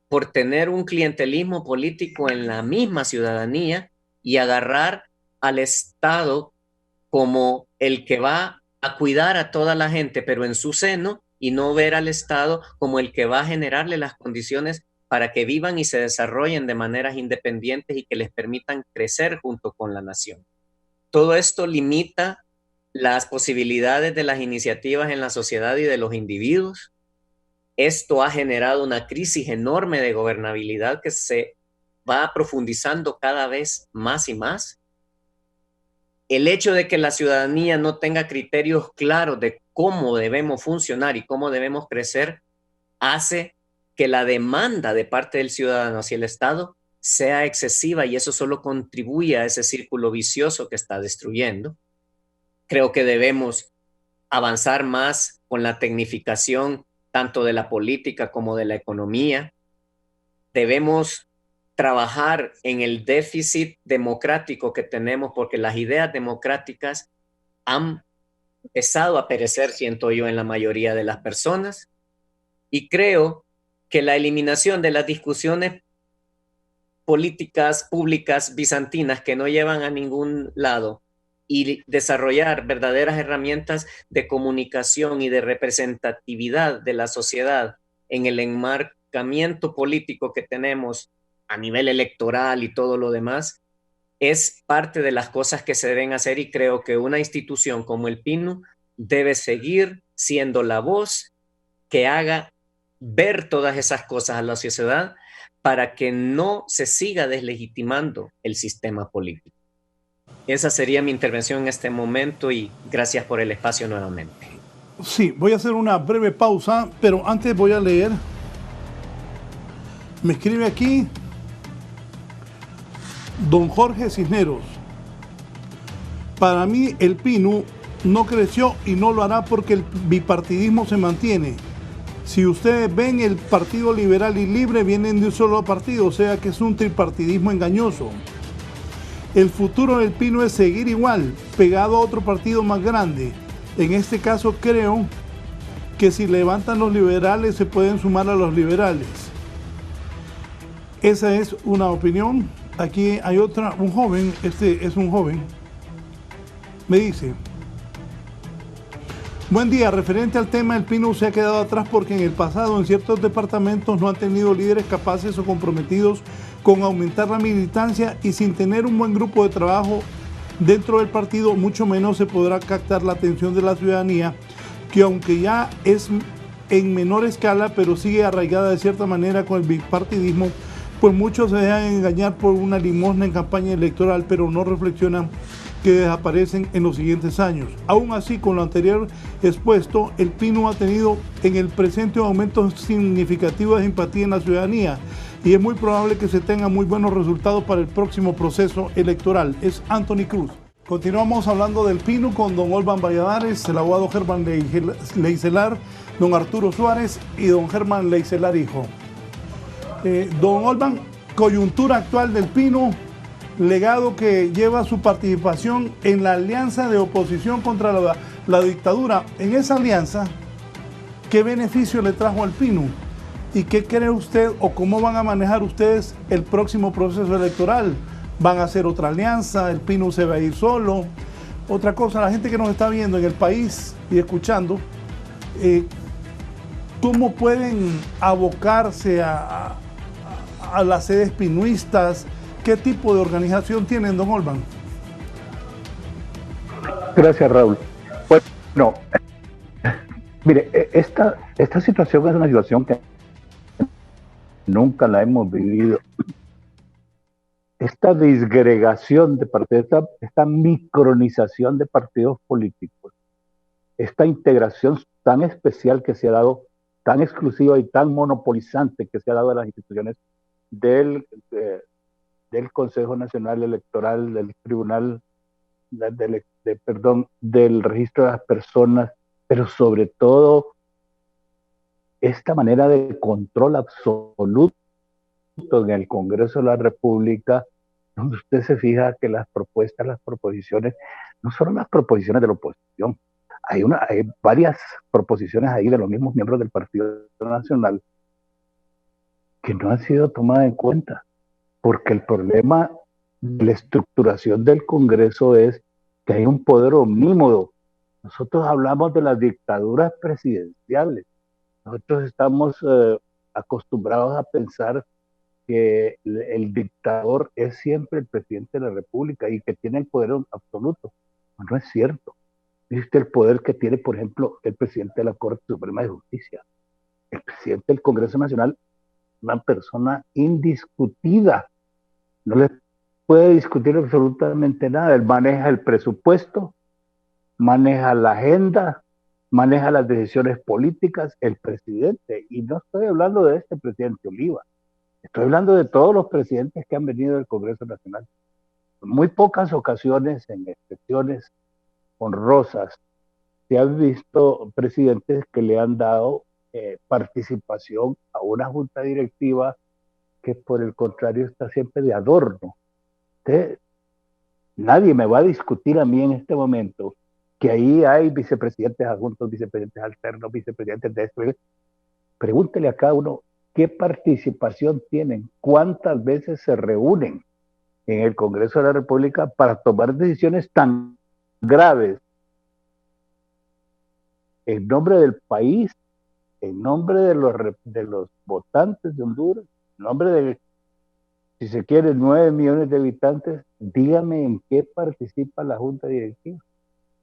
por tener un clientelismo político en la misma ciudadanía y agarrar al Estado como el que va a cuidar a toda la gente, pero en su seno, y no ver al Estado como el que va a generarle las condiciones para que vivan y se desarrollen de maneras independientes y que les permitan crecer junto con la nación. Todo esto limita las posibilidades de las iniciativas en la sociedad y de los individuos. Esto ha generado una crisis enorme de gobernabilidad que se va profundizando cada vez más y más. el hecho de que la ciudadanía no tenga criterios claros de cómo debemos funcionar y cómo debemos crecer hace que la demanda de parte del ciudadano hacia el Estado sea excesiva, y eso solo contribuye a ese círculo vicioso que está destruyendo. Creo que debemos avanzar más con la tecnificación tanto de la política como de la economía. Debemos trabajar en el déficit democrático que tenemos, porque las ideas democráticas han empezado a perecer, siento yo, en la mayoría de las personas, y creo que la eliminación de las discusiones políticas públicas bizantinas que no llevan a ningún lado y desarrollar verdaderas herramientas de comunicación y de representatividad de la sociedad en el enmarcamiento político que tenemos a nivel electoral y todo lo demás, es parte de las cosas que se deben hacer, y creo que una institución como el PINU debe seguir siendo la voz que haga ver todas esas cosas a la sociedad para que no se siga deslegitimando el sistema político. Esa sería mi intervención en este momento, y gracias por el espacio nuevamente. Sí, voy a hacer una breve pausa, pero antes voy a leer. Me escribe aquí don Jorge Cisneros. Para mí el PINU no creció y no lo hará porque el bipartidismo se mantiene. Si ustedes ven, el Partido Liberal y Libre vienen de un solo partido, o sea que es un tripartidismo engañoso. El futuro del PINU es seguir igual, pegado a otro partido más grande. En este caso creo que si levantan los liberales se pueden sumar a los liberales. Esa es una opinión. Aquí hay otra, un joven, este es un joven, me dice: buen día, referente al tema, el PINU se ha quedado atrás porque en el pasado en ciertos departamentos no han tenido líderes capaces o comprometidos con aumentar la militancia, y sin tener un buen grupo de trabajo dentro del partido, mucho menos se podrá captar la atención de la ciudadanía, que aunque ya es en menor escala, pero sigue arraigada de cierta manera con el bipartidismo, pues muchos se dejan engañar por una limosna en campaña electoral, pero no reflexionan que desaparecen en los siguientes años. Aún así, con lo anterior expuesto, el PINU ha tenido en el presente aumentos significativos de simpatía en la ciudadanía, y es muy probable que se tengan muy buenos resultados para el próximo proceso electoral. Es Anthony Cruz. Continuamos hablando del PINU con don Olvan Valladares, el abogado Germán Leicelar, don Arturo Suárez y don Germán Leicelar hijo. Don Olvan, coyuntura actual del PINU, legado que lleva su participación en la alianza de oposición contra la dictadura. En esa alianza, ¿qué beneficio le trajo al PINU? ¿Y qué cree usted o cómo van a manejar ustedes el próximo proceso electoral? ¿Van a hacer otra alianza? ¿El PINU se va a ir solo? Otra cosa, la gente que nos está viendo en el país y escuchando, ¿cómo pueden abocarse a las sedes pinuistas? ¿Qué tipo de organización tienen, don Olvan? Gracias, Raúl. Bueno, mire, esta situación es una situación que nunca la hemos vivido. Esta disgregación de partidos, esta micronización de partidos políticos, esta integración tan especial que se ha dado, tan exclusiva y tan monopolizante que se ha dado a las instituciones del Consejo Nacional Electoral, del Tribunal, del registro de las personas, pero sobre todo esta manera de control absoluto en el Congreso de la República, donde usted se fija que las proposiciones, no son las proposiciones de la oposición, hay varias proposiciones ahí de los mismos miembros del Partido Nacional que no han sido tomadas en cuenta, porque el problema de la estructuración del Congreso es que hay un poder omnímodo. Nosotros hablamos de las dictaduras presidenciales. Nosotros estamos acostumbrados a pensar que el dictador es siempre el presidente de la República y que tiene el poder absoluto. No es cierto. Existe el poder que tiene, por ejemplo, el presidente de la Corte Suprema de Justicia. El presidente del Congreso Nacional, una persona indiscutida. No le puede discutir absolutamente nada. Él maneja el presupuesto, maneja la agenda, maneja las decisiones políticas, el presidente. Y no estoy hablando de este presidente Oliva, estoy hablando de todos los presidentes que han venido del Congreso Nacional. En muy pocas ocasiones, en excepciones honrosas, se han visto presidentes que le han dado participación a una junta directiva que por el contrario está siempre de adorno. Entonces, nadie me va a discutir a mí en este momento que ahí hay vicepresidentes adjuntos, vicepresidentes alternos, vicepresidentes de esto. Pregúntele a cada uno qué participación tienen, cuántas veces se reúnen en el Congreso de la República para tomar decisiones tan graves en nombre del país, en nombre de los votantes de Honduras, en nombre de, si se quiere, 9 millones de habitantes. Dígame en qué participa la Junta Directiva.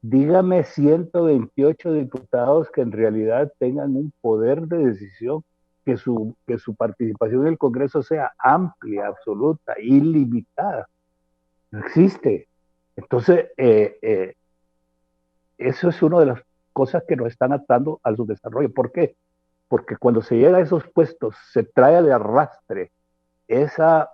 Dígame 128 diputados que en realidad tengan un poder de decisión, que su participación en el Congreso sea amplia, absoluta, ilimitada. No existe. Entonces, eso es una de las cosas que nos están atando al subdesarrollo. ¿Por qué? Porque cuando se llega a esos puestos, se trae de arrastre esa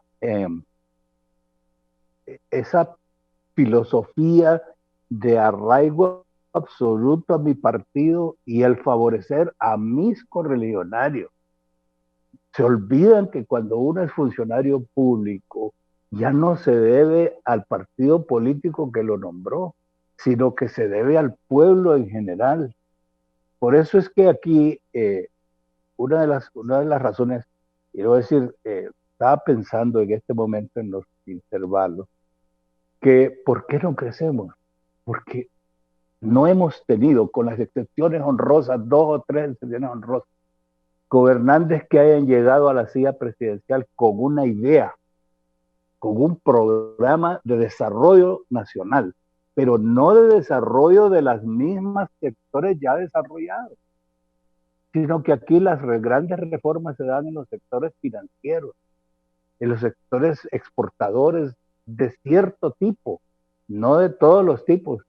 filosofía de arraigo absoluto a mi partido y el favorecer a mis correligionarios. Se olvidan que cuando uno es funcionario público, ya no se debe al partido político que lo nombró, sino que se debe al pueblo en general. Por eso es que aquí una de las razones, quiero decir, estaba pensando en este momento en los intervalos, que ¿por qué no crecemos? Porque no hemos tenido, con las excepciones honrosas, 2 o 3 excepciones honrosas, gobernantes que hayan llegado a la silla presidencial con una idea, con un programa de desarrollo nacional, pero no de desarrollo de las mismas sectores ya desarrollados, sino que aquí las grandes reformas se dan en los sectores financieros, en los sectores exportadores de cierto tipo, no de todos los tipos,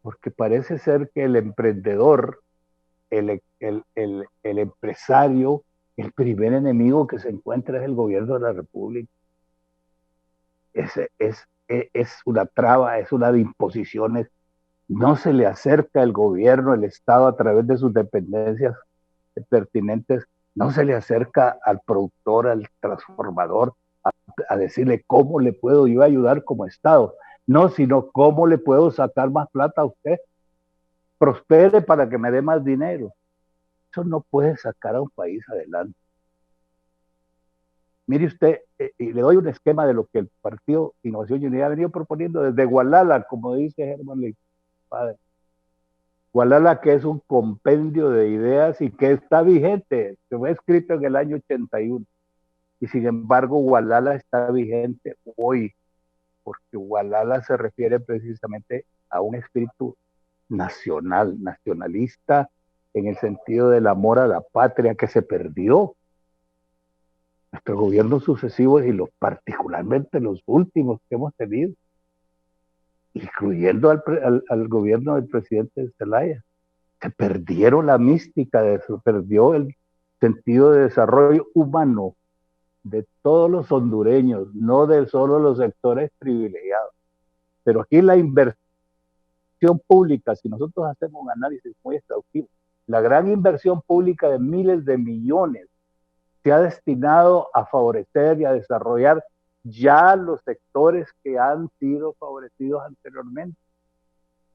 porque parece ser que el emprendedor, el empresario, el primer enemigo que se encuentra es el gobierno de la República. Es una traba, es una de imposiciones. No se le acerca el gobierno, el Estado, a través de sus dependencias pertinentes, no se le acerca al productor, al transformador, a decirle cómo le puedo yo ayudar como Estado. No, sino cómo le puedo sacar más plata a usted. Prospere para que me dé más dinero. Eso no puede sacar a un país adelante. Mire usted, y le doy un esquema de lo que el Partido Innovación y Unidad ha venido proponiendo desde Gualala, como dice Germán Ley, padre. Gualala, que es un compendio de ideas y que está vigente, que fue escrito en el año 81. Y sin embargo, Gualala está vigente hoy, porque Gualala se refiere precisamente a un espíritu nacional, nacionalista, en el sentido del amor a la patria que se perdió. Nuestros gobiernos sucesivos y particularmente los últimos que hemos tenido, incluyendo al gobierno del presidente Zelaya, se perdieron la mística, se perdió el sentido de desarrollo humano de todos los hondureños, no de solo los sectores privilegiados. Pero aquí la inversión pública, si nosotros hacemos un análisis muy exhaustivo, la gran inversión pública de miles de millones se ha destinado a favorecer y a desarrollar ya los sectores que han sido favorecidos anteriormente.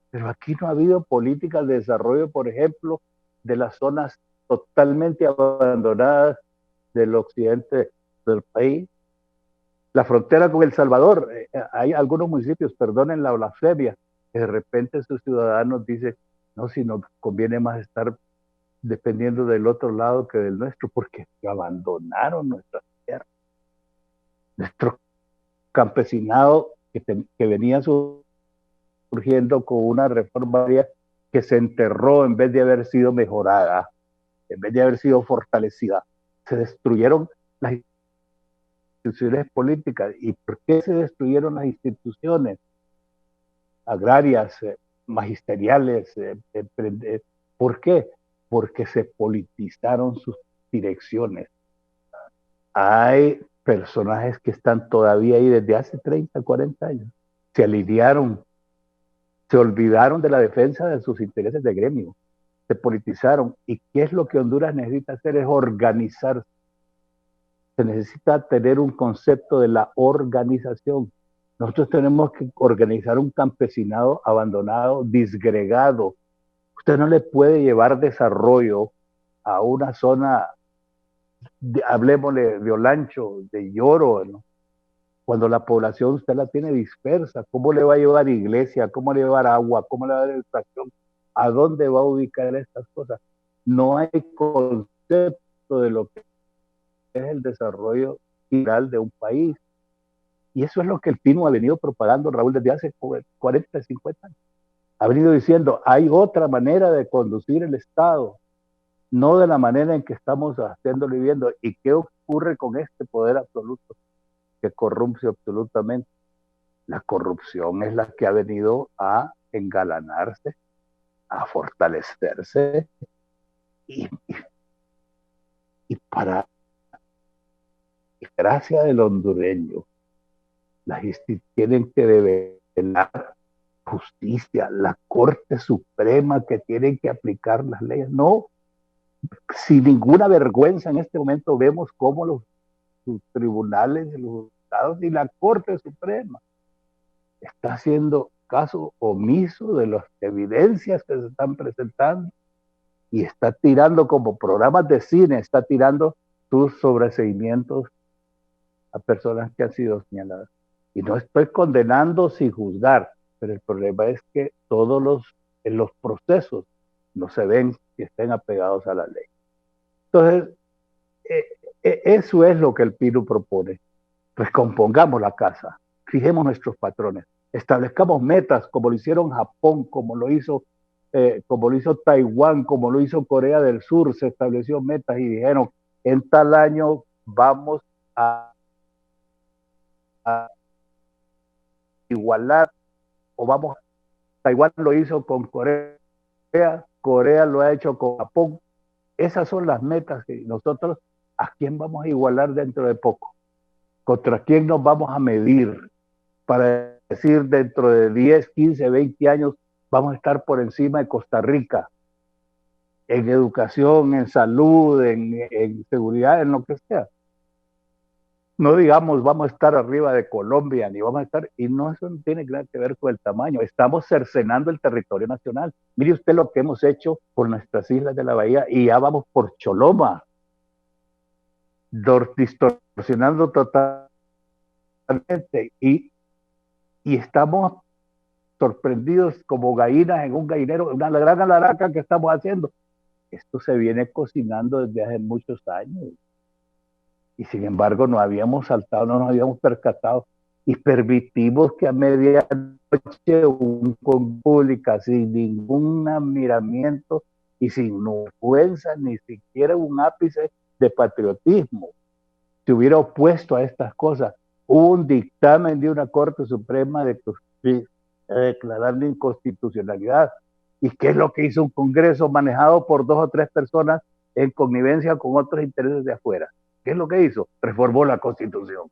Pero aquí no ha habido políticas de desarrollo, por ejemplo, de las zonas totalmente abandonadas del occidente del país. La frontera con El Salvador, hay algunos municipios, perdonen la blasfemia, que de repente sus ciudadanos dicen, no, si nos conviene más estar dependiendo del otro lado que del nuestro, porque abandonaron nuestra tierra. Nuestro campesinado que venía surgiendo con una reforma que se enterró en vez de haber sido mejorada, en vez de haber sido fortalecida. Se destruyeron las instituciones políticas. ¿Y por qué se destruyeron las instituciones agrarias, magisteriales? ¿Por qué? Porque se politizaron sus direcciones. Hay personajes que están todavía ahí desde hace 30, 40 años. Se alinearon, se olvidaron de la defensa de sus intereses de gremio, se politizaron. ¿Y qué es lo que Honduras necesita hacer? Es organizarse. Se necesita tener un concepto de la organización. Nosotros tenemos que organizar un campesinado abandonado, disgregado. Usted no le puede llevar desarrollo a una zona, hablemosle de Olancho, de Lloro, ¿no? Cuando la población usted la tiene dispersa. ¿Cómo le va a llevar iglesia? ¿Cómo le va a llevar agua? ¿Cómo le va a dar educación? ¿A dónde va a ubicar estas cosas? No hay concepto de lo que es el desarrollo integral de un país. Y eso es lo que el PINU ha venido propagando, Raúl, desde hace 40, 50 años. Ha venido diciendo, hay otra manera de conducir el Estado, no de la manera en que estamos haciéndolo y viviendo. ¿Y qué ocurre con este poder absoluto que corrompe absolutamente? La corrupción es la que ha venido a engalanarse, a fortalecerse y para gracia del hondureño, las instituciones tienen que develar justicia, la Corte Suprema que tienen que aplicar las leyes. No, sin ninguna vergüenza en este momento vemos cómo los tribunales, los estados y la Corte Suprema está haciendo caso omiso de las evidencias que se están presentando y está tirando como programas de cine, está tirando sus sobreseimientos a personas que han sido señaladas. Y no estoy condenando sin juzgar, pero el problema es que todos los procesos no se ven que estén apegados a la ley. Entonces, eso es lo que el PINU propone. Recompongamos la casa, fijemos nuestros patrones, establezcamos metas como lo hicieron Japón, como lo hizo Taiwán, como lo hizo Corea del Sur. Se estableció metas y dijeron, en tal año vamos a igualar, o vamos, Taiwán lo hizo con Corea, Corea lo ha hecho con Japón. Esas son las metas que nosotros, ¿a quién vamos a igualar dentro de poco? ¿Contra quién nos vamos a medir? Para decir, dentro de 10, 15, 20 años vamos a estar por encima de Costa Rica, en educación, en salud, en seguridad, en lo que sea. No digamos vamos a estar arriba de Colombia, ni vamos a estar, y no, eso no tiene nada que ver con el tamaño. Estamos cercenando el territorio nacional. Mire usted lo que hemos hecho por nuestras islas de la bahía, y ya vamos por Choloma, distorsionando totalmente, y estamos sorprendidos como gallinas en un gallinero, una gran alaraca que estamos haciendo. Esto se viene cocinando desde hace muchos años. Y sin embargo no habíamos saltado, no nos habíamos percatado y permitimos que a medianoche con pública, sin ningún miramiento y sin vergüenza, ni siquiera un ápice de patriotismo, se hubiera opuesto a estas cosas. Hubo un dictamen de una Corte Suprema de declarar la inconstitucionalidad. ¿Y qué es lo que hizo un Congreso manejado por 2 o 3 personas en connivencia con otros intereses de afuera? ¿Qué es lo que hizo? Reformó la Constitución.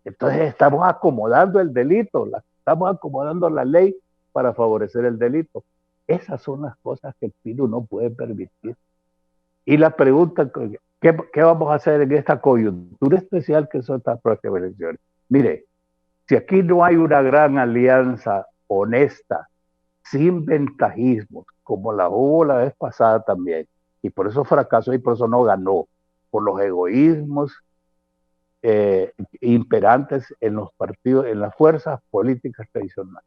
Entonces estamos acomodando el delito, estamos acomodando la ley para favorecer el delito. Esas son las cosas que el PINU no puede permitir. Y la pregunta, ¿qué vamos a hacer en esta coyuntura especial que son estas próximas elecciones? Mire, si aquí no hay una gran alianza honesta, sin ventajismos, como la hubo la vez pasada también, y por eso fracasó y por eso no ganó, por los egoísmos imperantes en los partidos, en las fuerzas políticas tradicionales,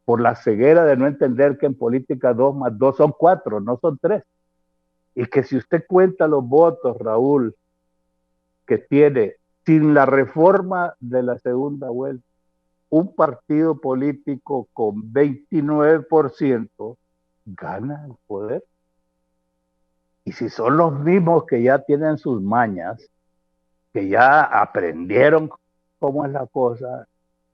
por la ceguera de no entender que en política 2 más 2 son 4, no son 3, y que si usted cuenta los votos, Raúl, que tiene sin la reforma de la segunda vuelta, un partido político con 29% gana el poder. Y si son los mismos que ya tienen sus mañas, que ya aprendieron cómo es la cosa,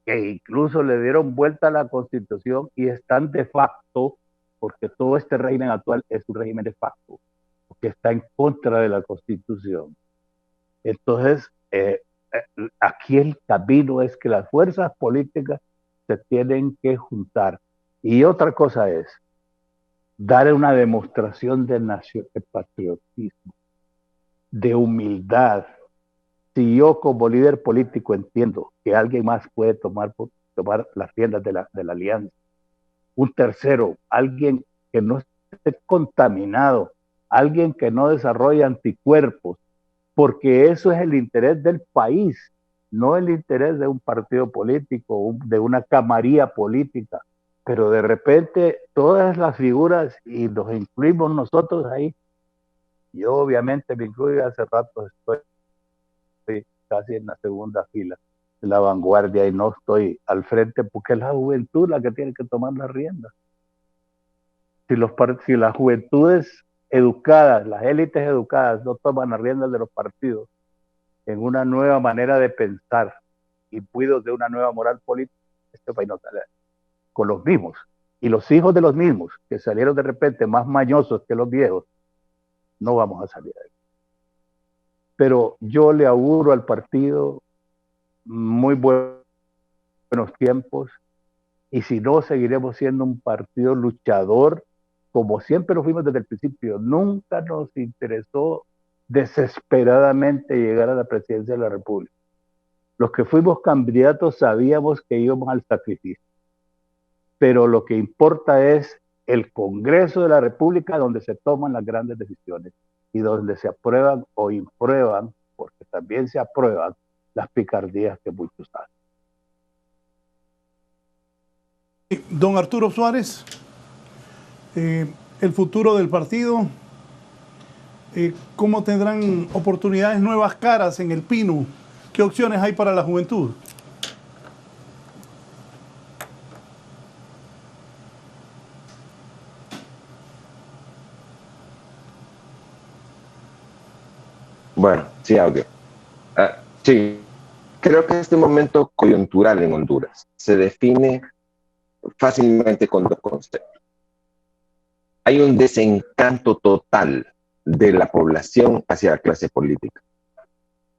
que incluso le dieron vuelta a la Constitución y están de facto, porque todo este régimen actual es un régimen de facto, porque está en contra de la Constitución. Entonces, aquí el camino es que las fuerzas políticas se tienen que juntar. Y otra cosa es dar una demostración de patriotismo, de humildad. Si yo como líder político entiendo que alguien más puede tomar las riendas de la alianza, un tercero, alguien que no esté contaminado, alguien que no desarrolle anticuerpos, porque eso es el interés del país, no el interés de un partido político, de una camarilla política. Pero de repente todas las figuras, y nos incluimos nosotros ahí, yo obviamente me incluyo, hace rato estoy casi en la segunda fila de la vanguardia y no estoy al frente porque es la juventud la que tiene que tomar las riendas. Si las juventudes educadas, las élites educadas no toman las riendas de los partidos en una nueva manera de pensar, imbuidos de una nueva moral política, este país no sale con los mismos. Y los hijos de los mismos, que salieron de repente más mañosos que los viejos, no vamos a salir de ahí. Pero yo le auguro al partido muy buenos tiempos, y si no, seguiremos siendo un partido luchador, como siempre lo fuimos desde el principio. Nunca nos interesó desesperadamente llegar a la presidencia de la República. Los que fuimos candidatos sabíamos que íbamos al sacrificio, pero lo que importa es el Congreso de la República, donde se toman las grandes decisiones y donde se aprueban o imprueban, porque también se aprueban las picardías que muchos hacen. Don Arturo Suárez, el futuro del partido, ¿cómo tendrán oportunidades nuevas caras en el PINU? ¿Qué opciones hay para la juventud? Bueno, sí, audio. Sí, creo que este momento coyuntural en Honduras se define fácilmente con dos conceptos. Hay un desencanto total de la población hacia la clase política.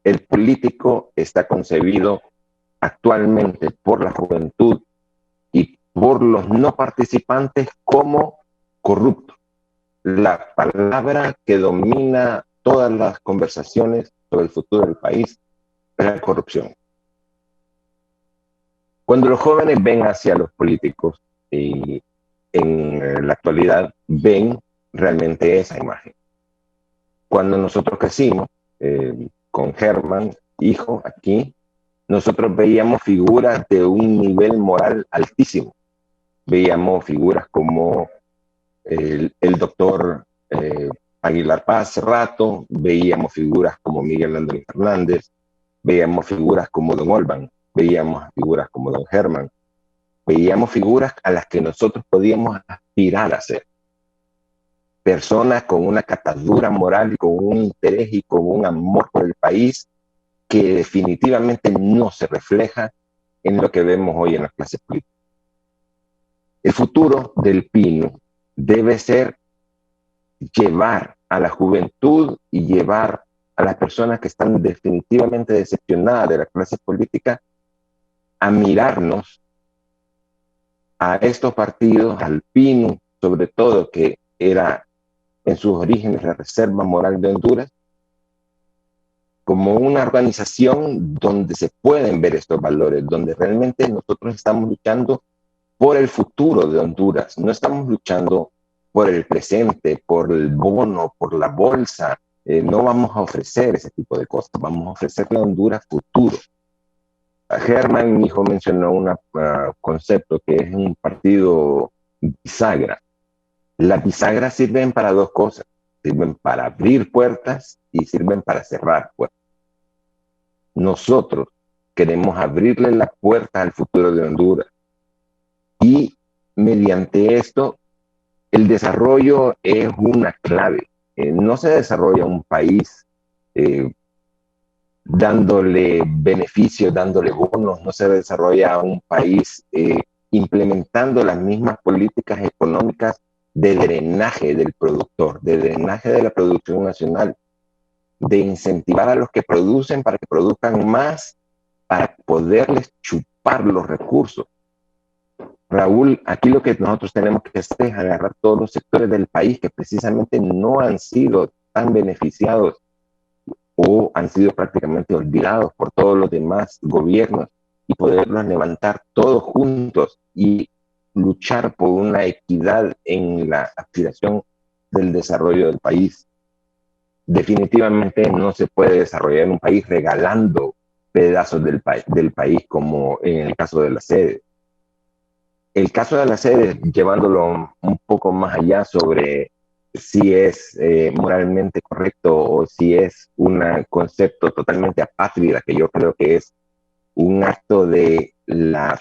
El político está concebido actualmente por la juventud y por los no participantes como corrupto. La palabra que domina todas las conversaciones sobre el futuro del país es la corrupción. Cuando los jóvenes ven hacia los políticos y en la actualidad ven realmente esa imagen. Cuando nosotros crecimos con Germán, hijo, aquí, nosotros veíamos figuras de un nivel moral altísimo. Veíamos figuras como el doctor Aguilar Paz hace rato, veíamos figuras como Miguel Andrés Fernández, veíamos figuras como don Olban, veíamos figuras como don Germán, veíamos figuras a las que nosotros podíamos aspirar a ser. Personas con una catadura moral, con un interés y con un amor por el país que definitivamente no se refleja en lo que vemos hoy en la clase política. El futuro del PINU debe ser llevar a la juventud y llevar a las personas que están definitivamente decepcionadas de la clase política a mirarnos a estos partidos, al PINU, sobre todo, que era en sus orígenes la Reserva Moral de Honduras, como una organización donde se pueden ver estos valores, donde realmente nosotros estamos luchando por el futuro de Honduras, no estamos luchando por el presente, por el bono, por la bolsa. No vamos a ofrecer ese tipo de cosas, vamos a ofrecerle a Honduras futuro. Germán, mi hijo, mencionó un concepto que es un partido bisagra. Las bisagras sirven para dos cosas, sirven para abrir puertas y sirven para cerrar puertas. Nosotros queremos abrirle la puerta al futuro de Honduras y mediante esto el desarrollo es una clave. No se desarrolla un país dándole beneficios, dándole bonos, no se desarrolla un país implementando las mismas políticas económicas de drenaje del productor, de drenaje de la producción nacional, de incentivar a los que producen para que produzcan más, para poderles chupar los recursos. Raúl, aquí lo que nosotros tenemos que hacer es agarrar todos los sectores del país que precisamente no han sido tan beneficiados o han sido prácticamente olvidados por todos los demás gobiernos y poderlos levantar todos juntos y luchar por una equidad en la aspiración del desarrollo del país. Definitivamente no se puede desarrollar un país regalando pedazos del país como en el caso de la sede. El caso de la sede, llevándolo un poco más allá sobre si es moralmente correcto o si es un concepto totalmente apátrida, que yo creo que es un acto de la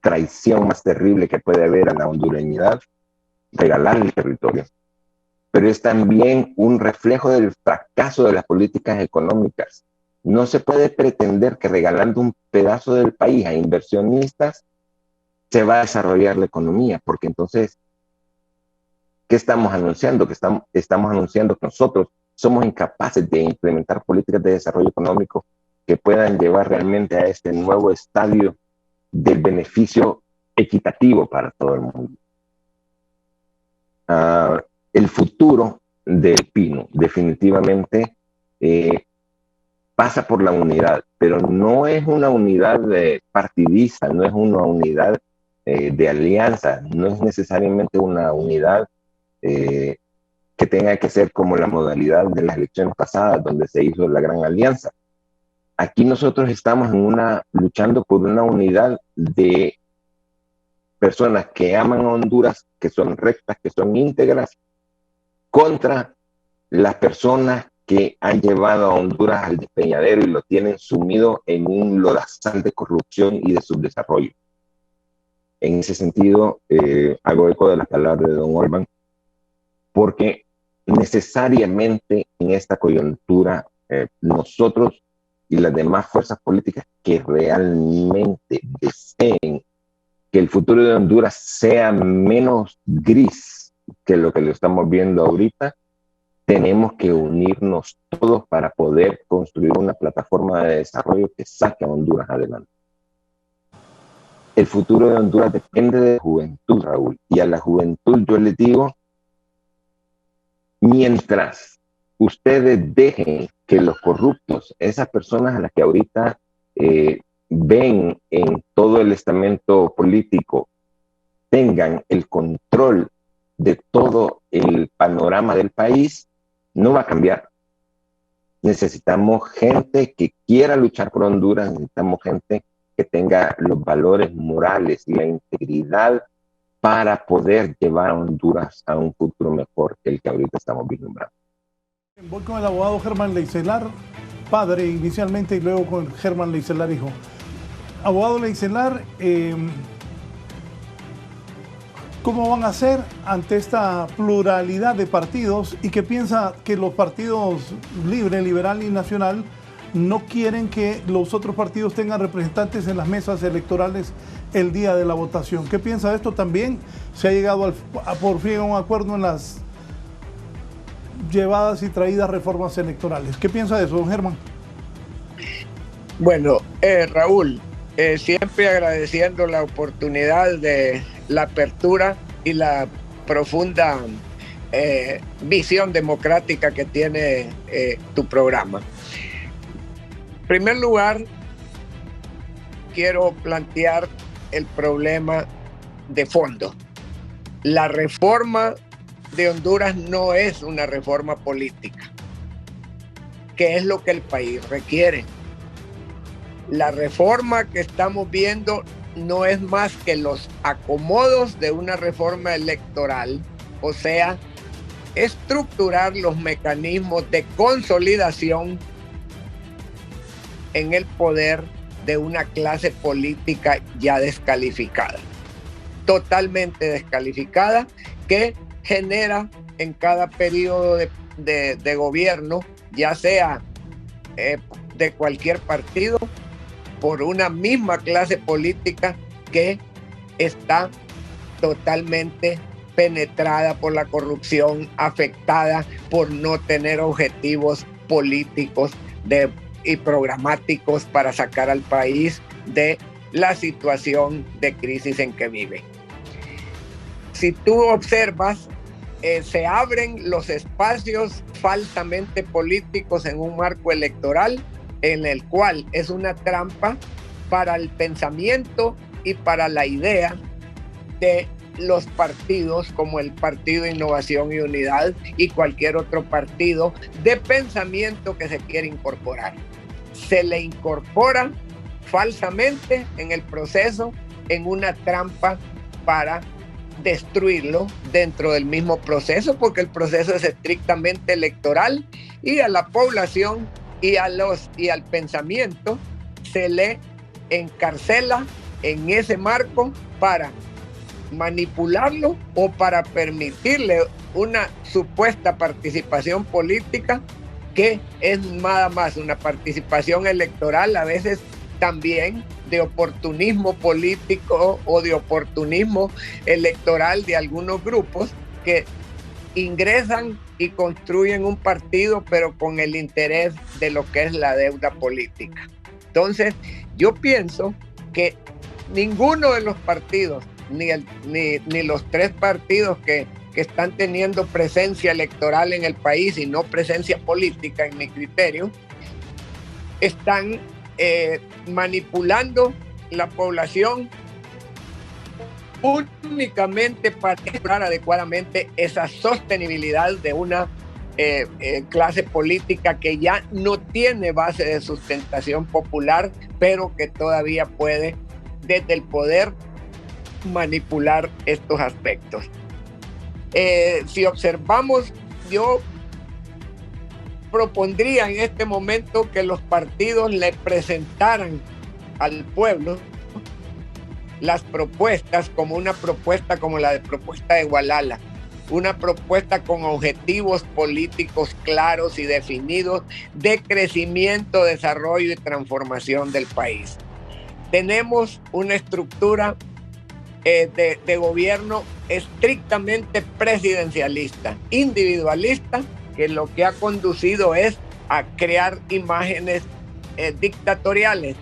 traición más terrible que puede haber a la hondureñidad, regalar el territorio. Pero es también un reflejo del fracaso de las políticas económicas. No se puede pretender que regalando un pedazo del país a inversionistas se va a desarrollar la economía, porque entonces, ¿qué estamos anunciando? Que estamos anunciando que nosotros somos incapaces de implementar políticas de desarrollo económico que puedan llevar realmente a este nuevo estadio del beneficio equitativo para todo el mundo. El futuro del Pino definitivamente pasa por la unidad, pero no es una unidad partidista, no es una unidad de alianza, no es necesariamente una unidad que tenga que ser como la modalidad de las elecciones pasadas, donde se hizo la gran alianza. Aquí nosotros estamos luchando por una unidad de personas que aman a Honduras, que son rectas, que son íntegras, contra las personas que han llevado a Honduras al despeñadero y lo tienen sumido en un lodazal de corrupción y de subdesarrollo. En ese sentido, hago eco de las palabras de don Olban, porque necesariamente en esta coyuntura nosotros y las demás fuerzas políticas que realmente deseen que el futuro de Honduras sea menos gris que lo que lo estamos viendo ahorita, tenemos que unirnos todos para poder construir una plataforma de desarrollo que saque a Honduras adelante. El futuro de Honduras depende de la juventud, Raúl, y a la juventud yo les digo, mientras ustedes dejen que los corruptos, esas personas a las que ahorita ven en todo el estamento político, tengan el control de todo el panorama del país, no va a cambiar. Necesitamos gente que quiera luchar por Honduras, necesitamos gente que tenga los valores morales y la integridad para poder llevar a Honduras a un futuro mejor que el que ahorita estamos vislumbrando. Voy con el abogado Germán Leicelar, padre inicialmente, y luego con Germán Leicelar, hijo. Abogado Leicelar, ¿cómo van a hacer ante esta pluralidad de partidos y qué piensa que los partidos Libre, Liberal y Nacional no quieren que los otros partidos tengan representantes en las mesas electorales el día de la votación? ¿Qué piensa de esto? También se ha llegado por fin a un acuerdo en las llevadas y traídas reformas electorales. ¿Qué piensa de eso, don Germán? Bueno, Raúl, siempre agradeciendo la oportunidad de la apertura y la profunda visión democrática que tiene tu programa. En primer lugar, quiero plantear el problema de fondo. La reforma de Honduras no es una reforma política, que es lo que el país requiere. La reforma que estamos viendo no es más que los acomodos de una reforma electoral, o sea, estructurar los mecanismos de consolidación en el poder de una clase política ya descalificada, totalmente descalificada, que genera en cada periodo de gobierno, ya sea de cualquier partido por una misma clase política que está totalmente penetrada por la corrupción, afectada por no tener objetivos políticos y programáticos para sacar al país de la situación de crisis en que vive. Si tú observas, se abren los espacios falsamente políticos en un marco electoral en el cual es una trampa para el pensamiento y para la idea de los partidos como el Partido Innovación y Unidad y cualquier otro partido de pensamiento que se quiere incorporar. Se le incorpora falsamente en el proceso en una trampa para destruirlo dentro del mismo proceso, porque el proceso es estrictamente electoral y a la población y al pensamiento se le encarcela en ese marco para manipularlo o para permitirle una supuesta participación política que es nada más una participación electoral, a veces también de oportunismo político o de oportunismo electoral de algunos grupos que ingresan y construyen un partido, pero con el interés de lo que es la deuda política. Entonces, yo pienso que ninguno de los partidos, ni los tres partidos que están teniendo presencia electoral en el país y no presencia política, en mi criterio, están manipulando la población únicamente para mejorar adecuadamente esa sostenibilidad de una clase política que ya no tiene base de sustentación popular, pero que todavía puede desde el poder manipular estos aspectos. Si observamos, yo propondría en este momento que los partidos le presentaran al pueblo las propuestas como una propuesta como la propuesta de Gualala, una propuesta con objetivos políticos claros y definidos de crecimiento, desarrollo y transformación del país. Tenemos una estructura de gobierno estrictamente presidencialista, individualista, que lo que ha conducido es a crear imágenes dictatoriales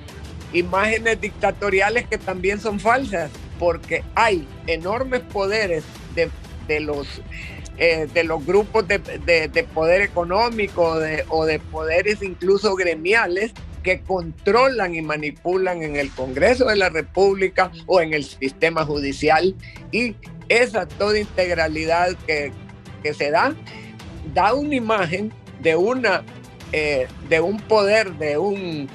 que también son falsas, porque hay enormes poderes de los grupos de poder económico o de poderes incluso gremiales que controlan y manipulan en el Congreso de la República o en el sistema judicial, y esa toda integralidad que se da una imagen de un poder, de un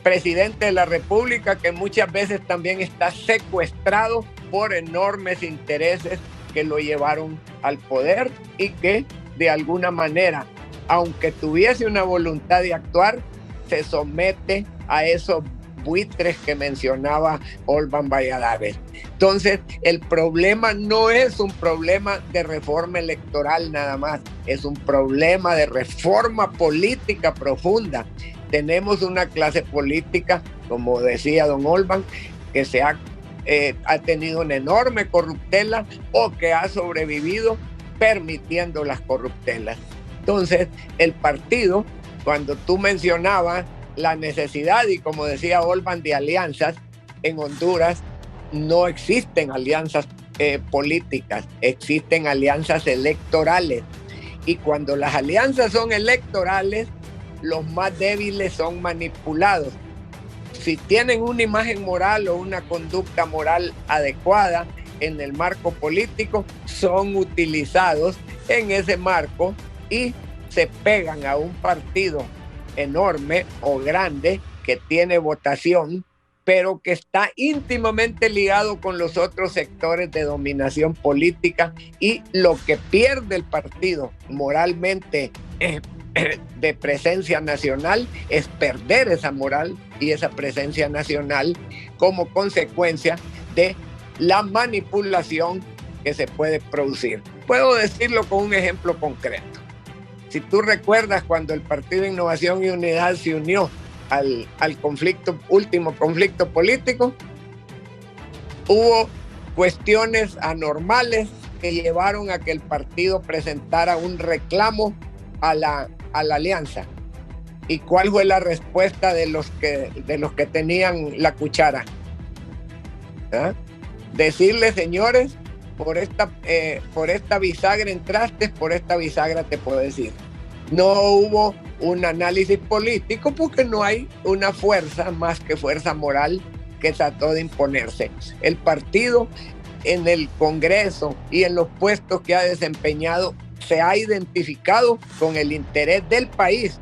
presidente de la República que muchas veces también está secuestrado por enormes intereses que lo llevaron al poder y que de alguna manera, aunque tuviese una voluntad de actuar, se somete a esos buitres que mencionaba Olvan Valladares. Entonces, el problema no es un problema de reforma electoral nada más, es un problema de reforma política profunda. Tenemos una clase política, como decía don Olvan, que ha tenido una enorme corruptela o que ha sobrevivido permitiendo las corruptelas. Entonces, el partido, cuando tú mencionabas la necesidad, y como decía Olvan, de alianzas, en Honduras no existen alianzas políticas, existen alianzas electorales. Y cuando las alianzas son electorales, los más débiles son manipulados. Si tienen una imagen moral o una conducta moral adecuada en el marco político, son utilizados en ese marco y se pegan a un partido enorme o grande que tiene votación, pero que está íntimamente ligado con los otros sectores de dominación política, y lo que pierde el partido moralmente de presencia nacional es perder esa moral y esa presencia nacional como consecuencia de la manipulación que se puede producir. Puedo decirlo con un ejemplo concreto. Si tú recuerdas cuando el Partido Innovación y Unidad se unió al último conflicto político, hubo cuestiones anormales que llevaron a que el partido presentara un reclamo a la alianza. ¿Y cuál fue la respuesta de los que tenían la cuchara? ¿Ah? Decirle, señores, por esta bisagra entraste, por esta bisagra te puedes ir. No hubo un análisis político porque no hay una fuerza más que fuerza moral que trató de imponerse. El partido en el Congreso y en los puestos que ha desempeñado se ha identificado con el interés del país,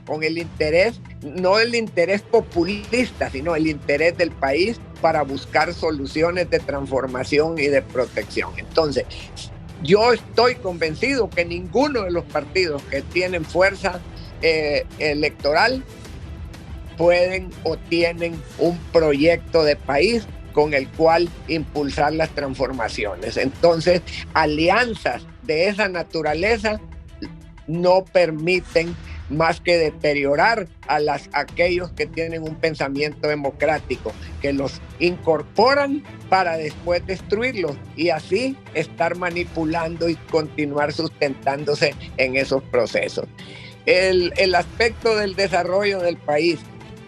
con el interés, no el interés populista, sino el interés del país para buscar soluciones de transformación y de protección. Entonces, yo estoy convencido que ninguno de los partidos que tienen fuerza electoral pueden o tienen un proyecto de país con el cual impulsar las transformaciones. Entonces, alianzas de esa naturaleza no permiten más que deteriorar a aquellos que tienen un pensamiento democrático, que los incorporan para después destruirlos y así estar manipulando y continuar sustentándose en esos procesos. El aspecto del desarrollo del país.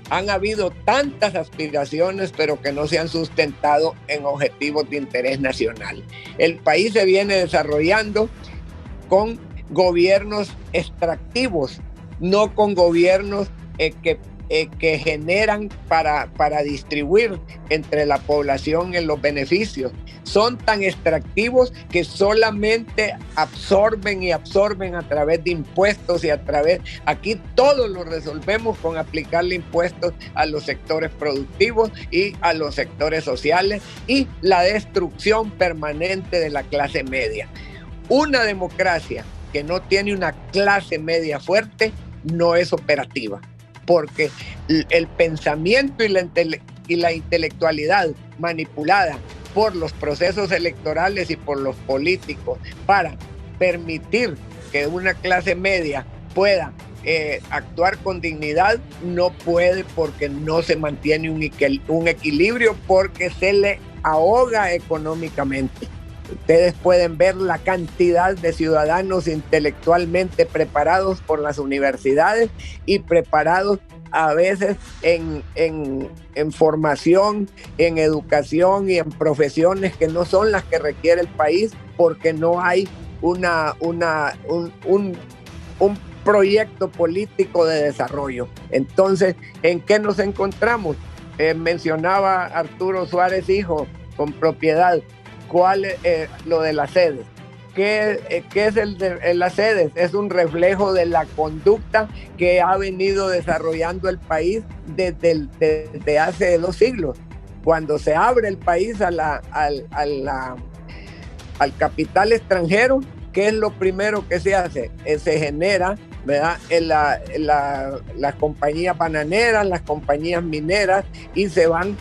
Han habido tantas aspiraciones, pero que no se han sustentado en objetivos de interés nacional. El país se viene desarrollando con gobiernos extractivos, no con gobiernos que generan para distribuir entre la población en los beneficios. Son tan extractivos que solamente absorben a través de impuestos y aquí todo lo resolvemos con aplicarle impuestos a los sectores productivos y a los sectores sociales y la destrucción permanente de la clase media. Una democracia que no tiene una clase media fuerte no es operativa, porque el pensamiento y la intelectualidad manipulada por los procesos electorales y por los políticos para permitir que una clase media pueda actuar con dignidad, no puede, porque no se mantiene un equilibrio, porque se le ahoga económicamente. Ustedes pueden ver la cantidad de ciudadanos intelectualmente preparados por las universidades y preparados a veces en formación, en educación y en profesiones que no son las que requiere el país, porque no hay un proyecto político de desarrollo. Entonces, ¿en qué nos encontramos? Mencionaba Arturo Suárez Hijo con propiedad cuál lo de las sedes. ¿Qué es las sedes? Es un reflejo de la conducta que ha venido desarrollando el país desde hace 2 siglos. Cuando se abre el país al capital extranjero, ¿qué es lo primero que se hace? Se genera, ¿verdad?, las compañías bananeras, las compañías mineras, y se van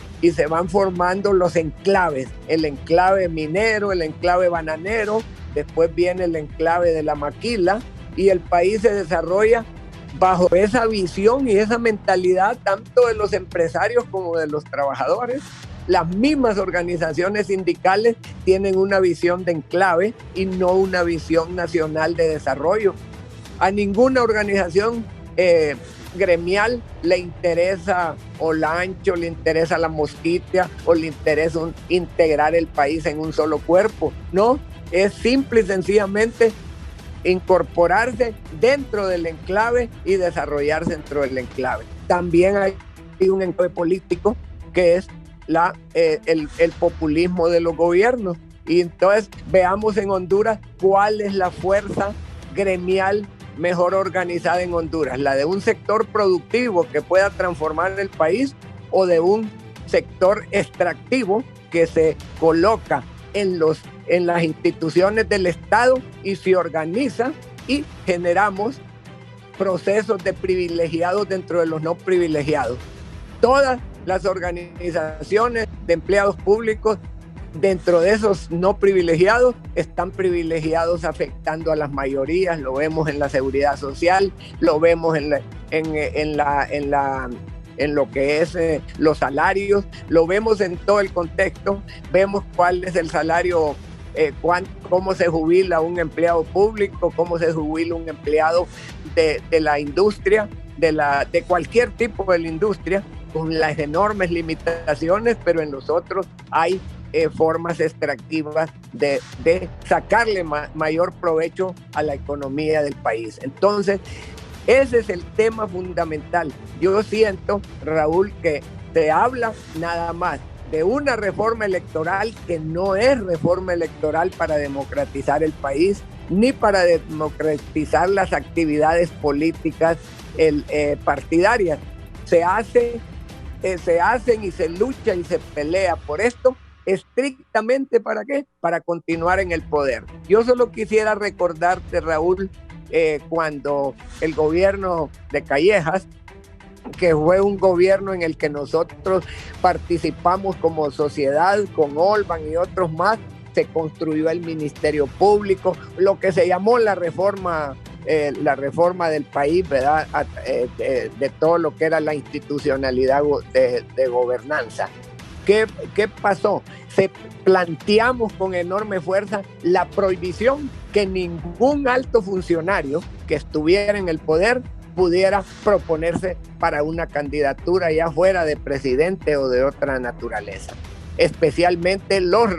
formando los enclaves, el enclave minero, el enclave bananero, después viene el enclave de la maquila, y el país se desarrolla bajo esa visión y esa mentalidad tanto de los empresarios como de los trabajadores. Las mismas organizaciones sindicales tienen una visión de enclave y no una visión nacional de desarrollo. A ninguna organización gremial le interesa Olancho, le interesa la Mosquitia o le interesa integrar el país en un solo cuerpo. No, es simple y sencillamente incorporarse dentro del enclave y desarrollarse dentro del enclave. También hay un enclave político que es el populismo de los gobiernos. Y entonces veamos en Honduras cuál es la fuerza gremial mejor organizada en Honduras, la de un sector productivo que pueda transformar el país o de un sector extractivo que se coloca en las instituciones del Estado y se organiza, y generamos procesos de privilegiados dentro de los no privilegiados. Todas las organizaciones de empleados públicos dentro de esos no privilegiados están privilegiados afectando a las mayorías. Lo vemos en la seguridad social, lo vemos en lo que es los salarios, lo vemos en todo el contexto, vemos cuál es el salario, cómo se jubila un empleado público, cómo se jubila un empleado de la industria, de cualquier tipo de la industria, con las enormes limitaciones, pero en los otros hay formas extractivas de sacarle mayor provecho a la economía del país. Entonces, ese es el tema fundamental. Yo siento, Raúl, que se habla nada más de una reforma electoral que no es reforma electoral para democratizar el país, ni para democratizar las actividades políticas partidarias. Se hacen y se lucha y se pelea por esto estrictamente ¿para qué? Para continuar en el poder. Yo solo quisiera recordarte, Raúl, cuando el gobierno de Callejas, que fue un gobierno en el que nosotros participamos como sociedad, con Olban y otros más, se construyó el Ministerio Público, lo que se llamó la reforma del país, ¿verdad? De todo lo que era la institucionalidad de gobernanza. ¿Qué pasó? Planteamos con enorme fuerza la prohibición que ningún alto funcionario que estuviera en el poder pudiera proponerse para una candidatura ya fuera de presidente o de otra naturaleza, especialmente los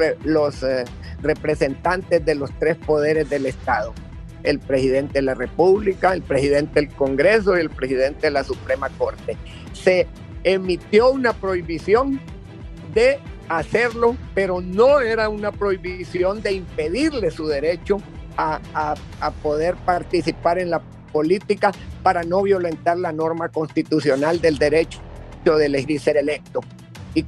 representantes de los tres poderes del Estado: el presidente de la República, el presidente del Congreso y el presidente de la Suprema Corte. Se emitió una prohibición de hacerlo, pero no era una prohibición de impedirle su derecho a poder participar en la política para no violentar la norma constitucional del derecho de elegir y ser electo. ¿Y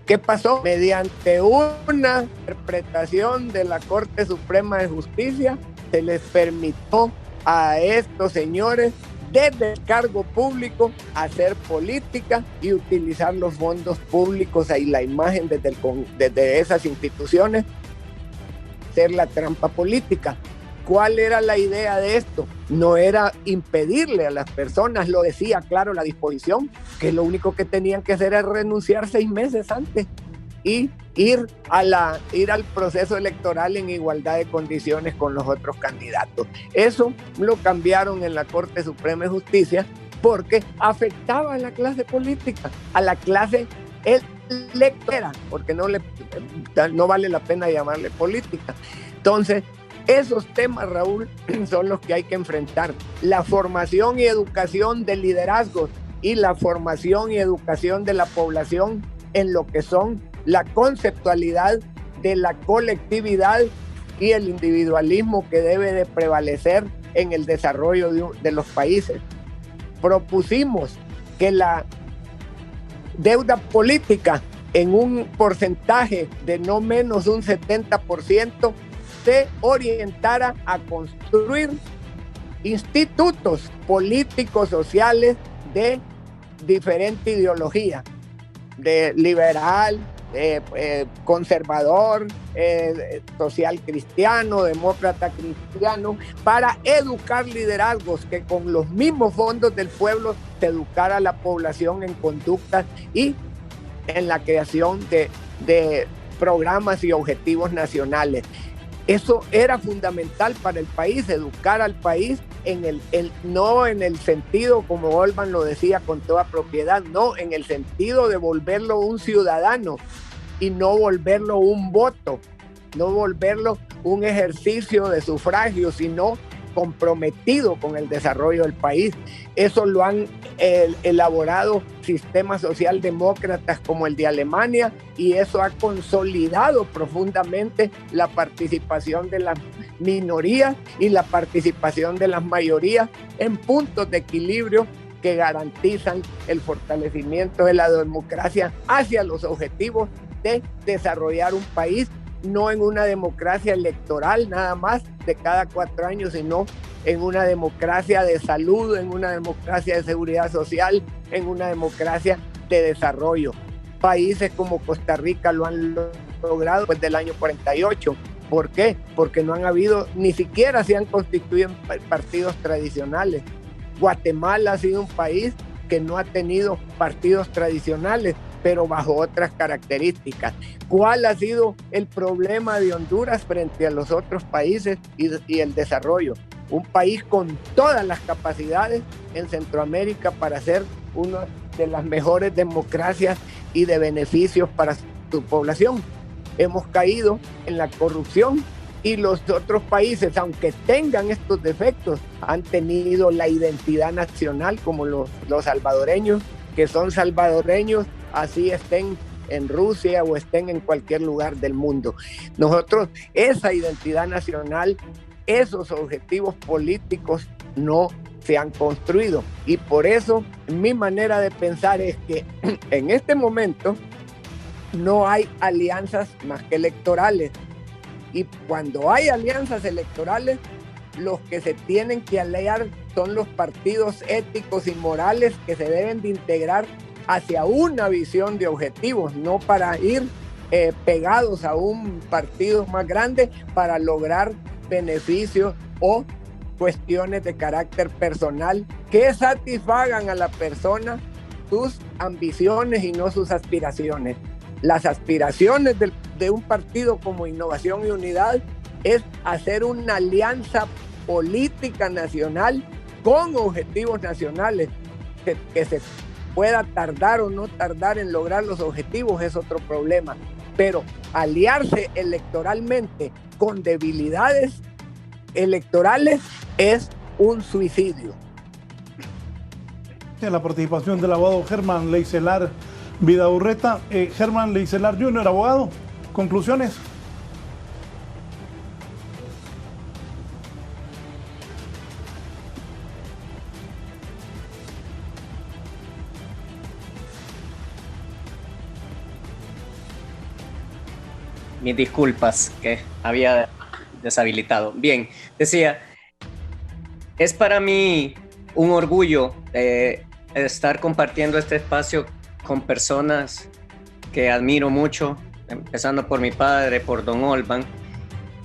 qué pasó? Mediante una interpretación de la Corte Suprema de Justicia, se les permitió a estos señores, desde el cargo público, hacer política y utilizar los fondos públicos y la imagen desde esas instituciones, hacer la trampa política. ¿Cuál era la idea de esto? No era impedirle a las personas, lo decía claro la disposición, que lo único que tenían que hacer era renunciar 6 meses antes y ir al proceso electoral en igualdad de condiciones con los otros candidatos. Eso lo cambiaron en la Corte Suprema de Justicia porque afectaba a la clase política, a la clase electora, porque no vale la pena llamarle política. Entonces, esos temas, Raúl, son los que hay que enfrentar. La formación y educación de liderazgos y la formación y educación de la población en lo que son la conceptualidad de la colectividad y el individualismo que debe de prevalecer en el desarrollo de los países. Propusimos que la deuda política en un porcentaje de no menos un 70% se orientara a construir institutos políticos sociales de diferente ideología, de liberal, conservador, social cristiano, demócrata cristiano, para educar liderazgos que con los mismos fondos del pueblo se educara a la población en conductas y en la creación de programas y objetivos nacionales. Eso era fundamental para el país, educar al país no en el sentido, como Olban lo decía con toda propiedad, no, en el sentido de volverlo un ciudadano y no volverlo un voto, no volverlo un ejercicio de sufragio, sino comprometido con el desarrollo del país. Eso lo han elaborado sistemas socialdemócratas como el de Alemania, y eso ha consolidado profundamente la participación de las minorías y la participación de las mayorías en puntos de equilibrio que garantizan el fortalecimiento de la democracia hacia los objetivos de desarrollar un país, no en una democracia electoral nada más de cada 4 años, sino en una democracia de salud, en una democracia de seguridad social, en una democracia de desarrollo. Países como Costa Rica lo han logrado logrado desde el año 48. ¿Por qué? Porque no han habido, ni siquiera se han constituido partidos tradicionales. Guatemala ha sido un país que no ha tenido partidos tradicionales, pero bajo otras características. ¿Cuál ha sido el problema de Honduras frente a los otros países y el desarrollo? Un país con todas las capacidades en Centroamérica para ser una de las mejores democracias y de beneficios para su población. Hemos caído en la corrupción y los otros países, aunque tengan estos defectos, han tenido la identidad nacional, como los salvadoreños, que son salvadoreños, así estén en Rusia o estén en cualquier lugar del mundo. Nosotros, esa identidad nacional, esos objetivos políticos no se han construido, y por eso mi manera de pensar es que en este momento no hay alianzas más que electorales, y cuando hay alianzas electorales, los que se tienen que aliar son los partidos éticos y morales que se deben de integrar hacia una visión de objetivos, no para ir pegados a un partido más grande para lograr beneficios o cuestiones de carácter personal que satisfagan a la persona sus ambiciones y no sus aspiraciones. Las aspiraciones de un partido como Innovación y Unidad es hacer una alianza política nacional con objetivos nacionales. Que se pueda tardar o no tardar en lograr los objetivos es otro problema, pero aliarse electoralmente con debilidades electorales es un suicidio. La participación del abogado Germán Leicelar Vidaurreta. Germán Leicelar Jr., abogado, conclusiones. Mis disculpas, que había deshabilitado. Bien, decía, es para mí un orgullo estar compartiendo este espacio con personas que admiro mucho, empezando por mi padre, por don Olban,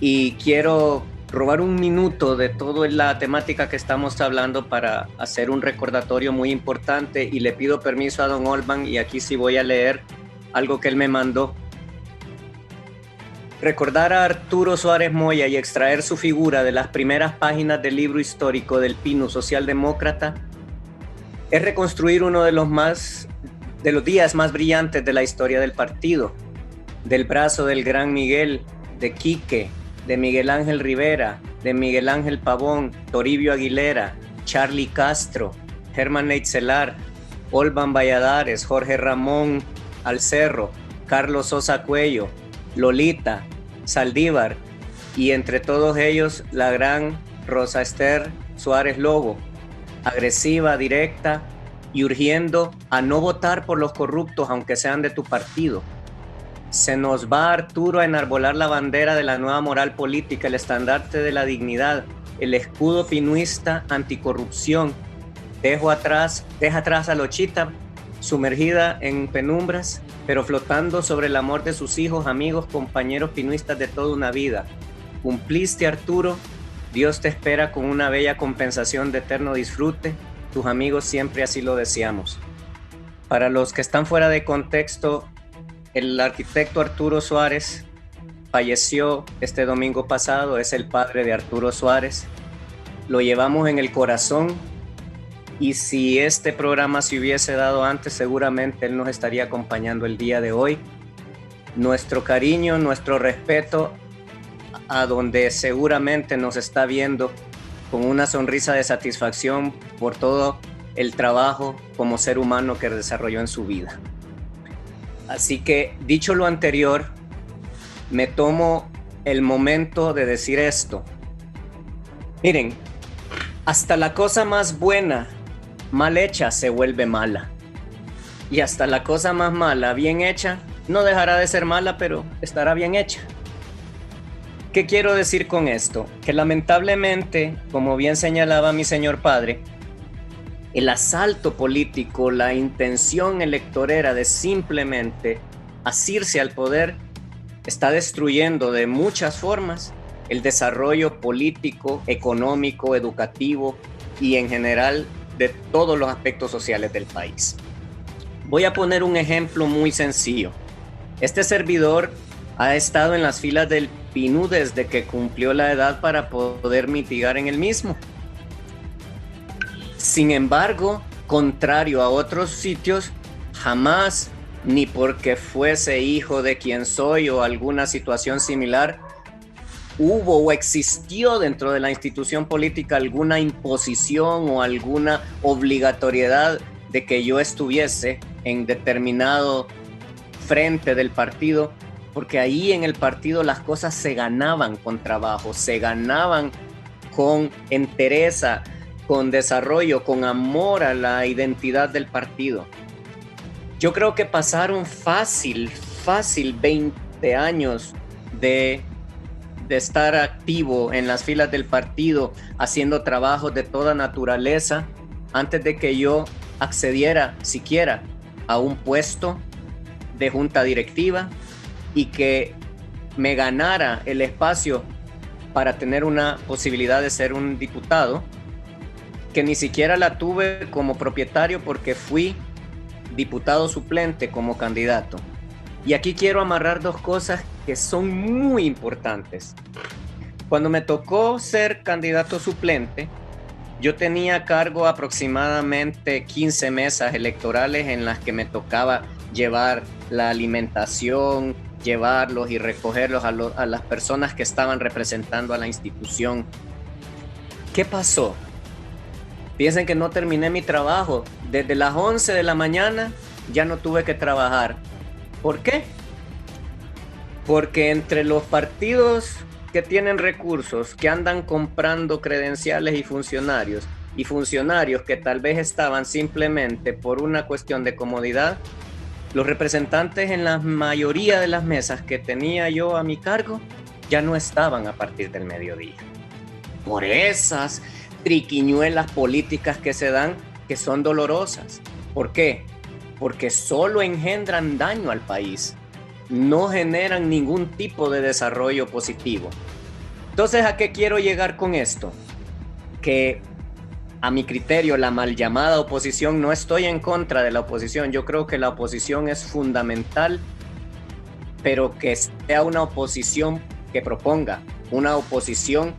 y quiero robar un minuto de toda la temática que estamos hablando para hacer un recordatorio muy importante, y le pido permiso a don Olban, y aquí sí voy a leer algo que él me mandó. Recordar a Arturo Suárez Moya y extraer su figura de las primeras páginas del libro histórico del Pinu socialdemócrata es reconstruir uno de los días más brillantes de la historia del partido, del brazo del gran Miguel, de Quique, de Miguel Ángel Rivera, de Miguel Ángel Pavón, Toribio Aguilera, Charlie Castro, Germán Leicelar, Olban Valladares, Jorge Ramón Alcerro, Carlos Sosa Cuello, Lolita, Saldívar, y entre todos ellos la gran Rosa Esther Suárez Lobo, agresiva, directa y urgiendo a no votar por los corruptos aunque sean de tu partido. Se nos va, Arturo, a enarbolar la bandera de la nueva moral política, el estandarte de la dignidad, el escudo pinuista anticorrupción. Deja atrás a Lochita, sumergida en penumbras, pero flotando sobre el amor de sus hijos, amigos, compañeros pinuistas de toda una vida. Cumpliste, Arturo, Dios te espera con una bella compensación de eterno disfrute, tus amigos siempre así lo deseamos. Para los que están fuera de contexto, el arquitecto Arturo Suárez falleció este domingo pasado, es el padre de Arturo Suárez, lo llevamos en el corazón. Y si este programa se hubiese dado antes, seguramente él nos estaría acompañando el día de hoy. Nuestro cariño, nuestro respeto a donde seguramente nos está viendo con una sonrisa de satisfacción por todo el trabajo como ser humano que desarrolló en su vida. Así que, dicho lo anterior, me tomo el momento de decir esto. Miren, hasta la cosa más buena mal hecha se vuelve mala, y hasta la cosa más mala bien hecha no dejará de ser mala, pero estará bien hecha. ¿Qué quiero decir con esto? Que lamentablemente, como bien señalaba mi señor padre, el asalto político, la intención electorera de simplemente asirse al poder, está destruyendo de muchas formas el desarrollo político, económico, educativo y en general de todos los aspectos sociales del país. Voy a poner un ejemplo muy sencillo. Este servidor ha estado en las filas del PNUD desde que cumplió la edad para poder mitigar en el mismo. Sin embargo, contrario a otros sitios, jamás, ni porque fuese hijo de quien soy o alguna situación similar, hubo o existió dentro de la institución política alguna imposición o alguna obligatoriedad de que yo estuviese en determinado frente del partido, porque ahí en el partido las cosas se ganaban con trabajo, se ganaban con entereza, con desarrollo, con amor a la identidad del partido. Yo creo que pasaron fácil 20 años de estar activo en las filas del partido, haciendo trabajos de toda naturaleza, antes de que yo accediera siquiera a un puesto de junta directiva y que me ganara el espacio para tener una posibilidad de ser un diputado, que ni siquiera la tuve como propietario porque fui diputado suplente como candidato. Y aquí quiero amarrar dos cosas que son muy importantes. Cuando me tocó ser candidato suplente, yo tenía a cargo aproximadamente 15 mesas electorales en las que me tocaba llevar la alimentación, llevarlos y recogerlos a las personas que estaban representando a la institución. ¿Qué pasó? Piensen que no terminé mi trabajo. Desde las 11 de la mañana ya no tuve que trabajar. ¿Por qué? Porque entre los partidos que tienen recursos, que andan comprando credenciales y funcionarios que tal vez estaban simplemente por una cuestión de comodidad, los representantes en la mayoría de las mesas que tenía yo a mi cargo ya no estaban a partir del mediodía. Por esas triquiñuelas políticas que se dan, que son dolorosas. ¿Por qué? Porque solo engendran daño al país, no generan ningún tipo de desarrollo positivo. Entonces, ¿a qué quiero llegar con esto? Que a mi criterio, la mal llamada oposición, no estoy en contra de la oposición, yo creo que la oposición es fundamental, pero que sea una oposición que proponga, una oposición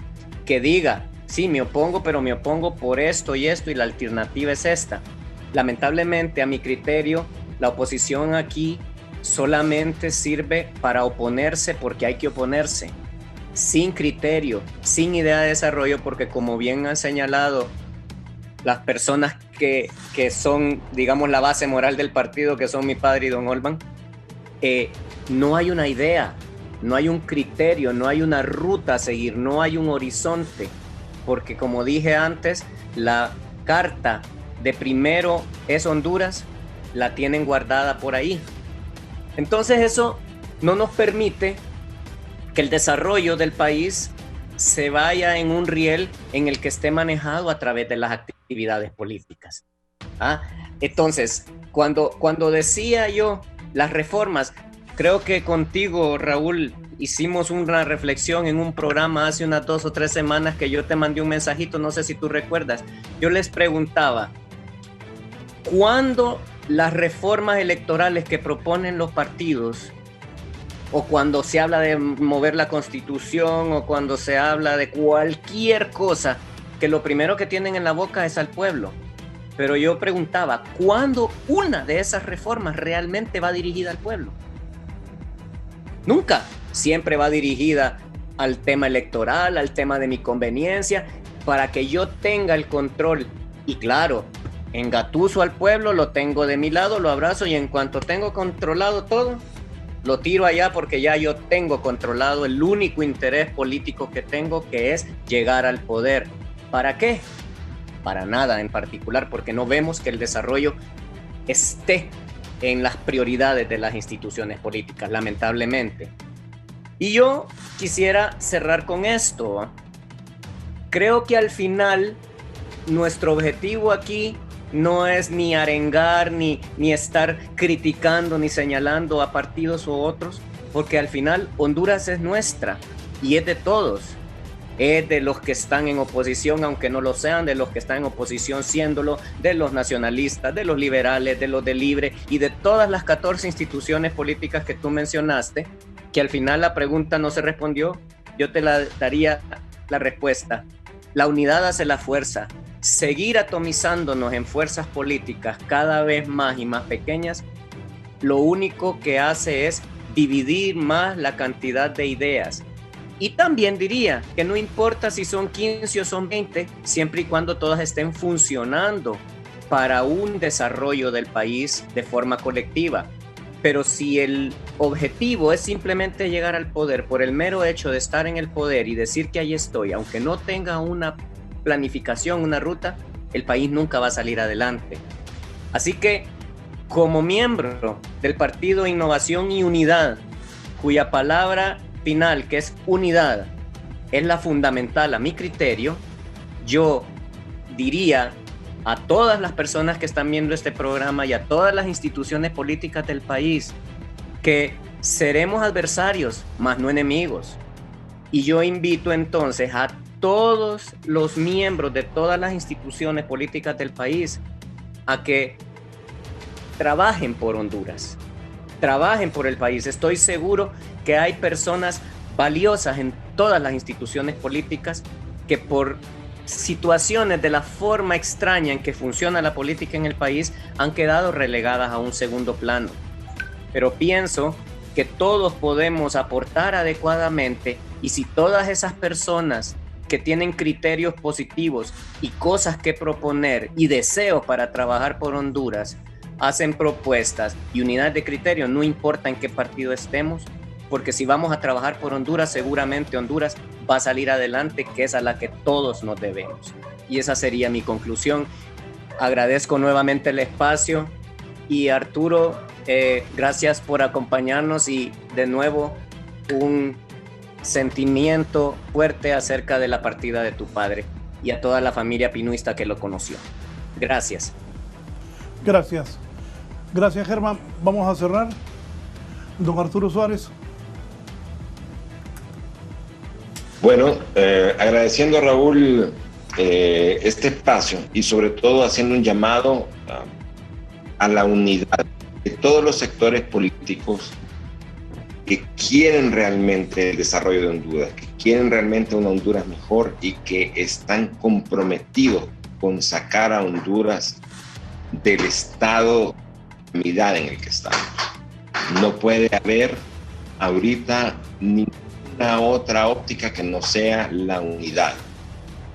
que diga, sí, me opongo, pero me opongo por esto y la alternativa es esta. Lamentablemente, a mi criterio, la oposición aquí solamente sirve para oponerse porque hay que oponerse, sin criterio, sin idea de desarrollo, porque como bien han señalado las personas que son, digamos, la base moral del partido, que son mi padre y don Olban, no hay una idea, no hay un criterio, no hay una ruta a seguir, no hay un horizonte, porque como dije antes, la carta de primero es Honduras, la tienen guardada por ahí. Entonces eso no nos permite que el desarrollo del país se vaya en un riel en el que esté manejado a través de las actividades políticas. Entonces, cuando decía yo las reformas, creo que contigo, Raúl, hicimos una reflexión en un programa hace unas 2 o 3 semanas que yo te mandé un mensajito, no sé si tú recuerdas. Yo les preguntaba, ¿cuándo las reformas electorales que proponen los partidos, o cuando se habla de mover la Constitución, o cuando se habla de cualquier cosa, que lo primero que tienen en la boca es al pueblo? Pero yo preguntaba, ¿cuándo una de esas reformas realmente va dirigida al pueblo? Nunca. Siempre va dirigida al tema electoral, al tema de mi conveniencia, para que yo tenga el control. Y claro, engatuso al pueblo, lo tengo de mi lado, lo abrazo, y en cuanto tengo controlado todo, lo tiro allá, porque ya yo tengo controlado el único interés político que tengo, que es llegar al poder. ¿Para qué? Para nada en particular, porque no vemos que el desarrollo esté en las prioridades de las instituciones políticas, lamentablemente. Y yo quisiera cerrar con esto. Creo que al final nuestro objetivo aquí no es ni arengar, ni estar criticando, ni señalando a partidos u otros, porque al final Honduras es nuestra y es de todos. Es de los que están en oposición, aunque no lo sean, de los que están en oposición siéndolo, de los nacionalistas, de los liberales, de los de Libre y de todas las 14 instituciones políticas que tú mencionaste, que al final la pregunta no se respondió. Yo te la daría la respuesta. La unidad hace la fuerza. Seguir atomizándonos en fuerzas políticas cada vez más y más pequeñas, lo único que hace es dividir más la cantidad de ideas. Y también diría que no importa si son 15 o son 20, siempre y cuando todas estén funcionando para un desarrollo del país de forma colectiva. Pero si el objetivo es simplemente llegar al poder por el mero hecho de estar en el poder y decir que ahí estoy, aunque no tenga una planificación, una ruta, el país nunca va a salir adelante. Así que, como miembro del Partido Innovación y Unidad, cuya palabra final, que es unidad, es la fundamental a mi criterio, yo diría a todas las personas que están viendo este programa y a todas las instituciones políticas del país que seremos adversarios, mas no enemigos. Y yo invito entonces a todos los miembros de todas las instituciones políticas del país a que trabajen por Honduras, trabajen por el país. Estoy seguro que hay personas valiosas en todas las instituciones políticas que por situaciones de la forma extraña en que funciona la política en el país han quedado relegadas a un segundo plano. Pero pienso que todos podemos aportar adecuadamente, y si todas esas personas que tienen criterios positivos y cosas que proponer y deseos para trabajar por Honduras hacen propuestas y unidad de criterio, no importa en qué partido estemos, porque si vamos a trabajar por Honduras, seguramente Honduras va a salir adelante, que es a la que todos nos debemos. Y esa sería mi conclusión. Agradezco nuevamente el espacio y Arturo, gracias por acompañarnos y de nuevo un sentimiento fuerte acerca de la partida de tu padre y a toda la familia pinuista que lo conoció. Gracias. Gracias. Gracias, Germán. Vamos a cerrar. Don Arturo Suárez. Bueno, agradeciendo a Raúl este espacio y sobre todo haciendo un llamado a la unidad de todos los sectores políticos que quieren realmente el desarrollo de Honduras, que quieren realmente una Honduras mejor y que están comprometidos con sacar a Honduras del estado de calamidad en el que estamos. No puede haber ahorita ninguna otra óptica que no sea la unidad.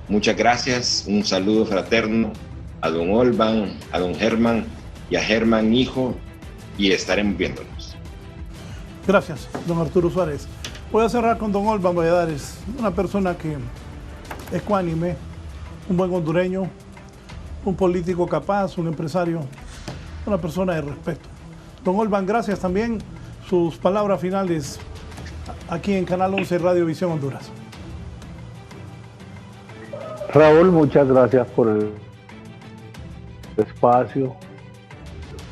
Muchas gracias, un saludo fraterno a don Olvan, a don Germán y a Germán hijo, y estaremos viéndonos. Gracias, don Arturo Suárez. Voy a cerrar con don Olvan Valladares, una persona que es ecuánime, un buen hondureño, un político capaz, un empresario, una persona de respeto. Don Olvan, gracias también. Sus palabras finales aquí en Canal 11 Radio Visión Honduras. Raúl, muchas gracias por el espacio.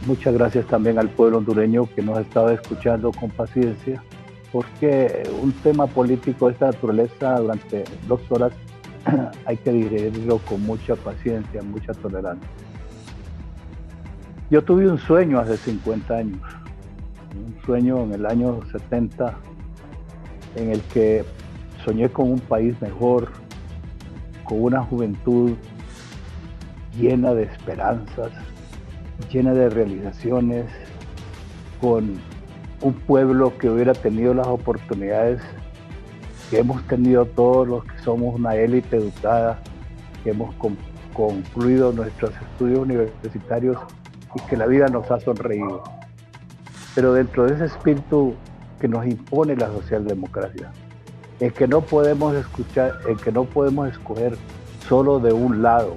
Muchas gracias también al pueblo hondureño que nos estaba escuchando con paciencia, porque un tema político de esta naturaleza durante 2 horas hay que digerirlo con mucha paciencia, mucha tolerancia. Yo tuve un sueño hace 50 años, un sueño en el año 70, en el que soñé con un país mejor, con una juventud llena de esperanzas, llena de realizaciones, con un pueblo que hubiera tenido las oportunidades que hemos tenido todos los que somos una élite educada, que hemos concluido nuestros estudios universitarios y que la vida nos ha sonreído. Pero dentro de ese espíritu que nos impone la socialdemocracia, en que no podemos escoger solo de un lado,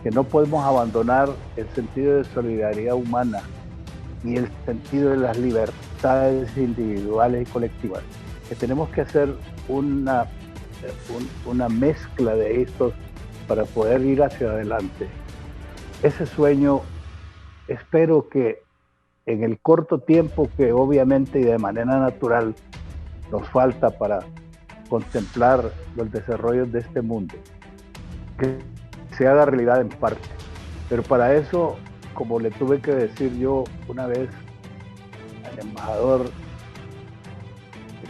que no podemos abandonar el sentido de solidaridad humana y el sentido de las libertades individuales y colectivas, que tenemos que hacer una mezcla de estos para poder ir hacia adelante. Ese sueño espero que en el corto tiempo que obviamente y de manera natural nos falta para contemplar los desarrollos de este mundo, que se haga realidad en parte. Pero para eso, como le tuve que decir yo una vez al embajador,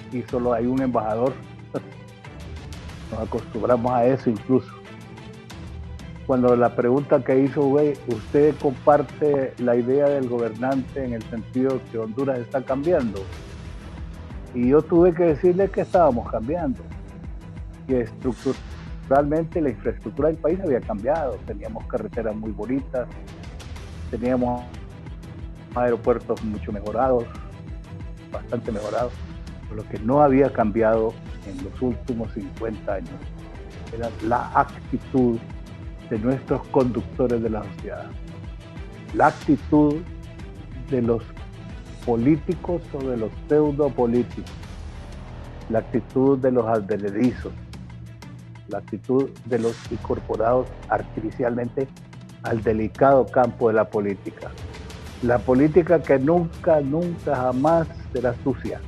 aquí solo hay un embajador, nos acostumbramos a eso incluso. Cuando la pregunta que hizo, güey, ¿usted comparte la idea del gobernante en el sentido que Honduras está cambiando? Y yo tuve que decirle que estábamos cambiando, que estructuralmente la infraestructura del país había cambiado. Teníamos carreteras muy bonitas, teníamos aeropuertos mucho mejorados, bastante mejorados. Pero lo que no había cambiado en los últimos 50 años era la actitud de nuestros conductores de la sociedad, la actitud de los políticos o de los pseudopolíticos, la actitud de los advenedizos, la actitud de los incorporados artificialmente al delicado campo de la política. La política que nunca, jamás será sucia.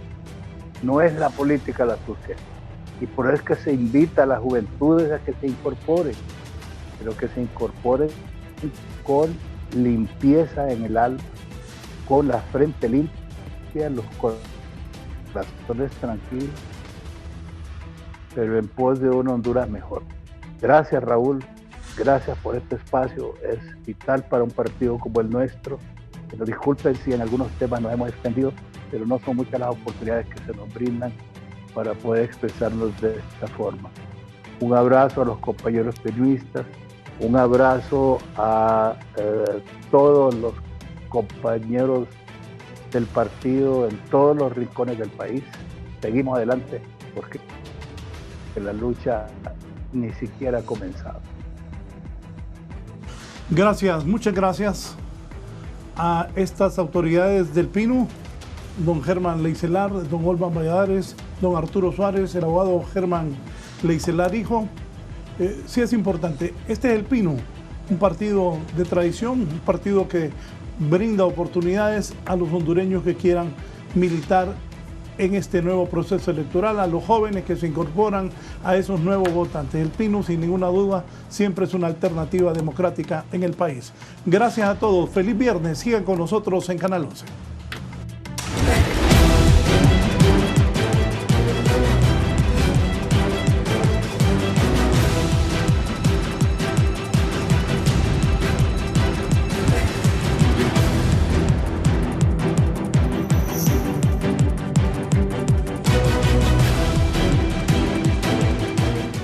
No es la política la sucia. Y por eso es que se invita a las juventudes a que se incorporen, pero que se incorporen con limpieza en el alma, con la frente limpia, los corazones tranquilos, pero en pos de una Honduras mejor. Gracias, Raúl, gracias por este espacio, es vital para un partido como el nuestro. Que nos disculpen si en algunos temas nos hemos extendido, pero no son muchas las oportunidades que se nos brindan para poder expresarnos de esta forma. Un abrazo a los compañeros periodistas, un abrazo a todos los compañeros del partido en todos los rincones del país. Seguimos adelante porque la lucha ni siquiera ha comenzado. Gracias, muchas gracias a estas autoridades del Pino, don Germán Leicelar, don Olvan Valladares, don Arturo Suárez, el abogado Germán Leicelar hijo. Sí es importante, este es el Pino, un partido de tradición, un partido que brinda oportunidades a los hondureños que quieran militar en este nuevo proceso electoral, a los jóvenes que se incorporan a esos nuevos votantes. El Pino, sin ninguna duda, siempre es una alternativa democrática en el país. Gracias a todos, feliz viernes, sigan con nosotros en Canal 11.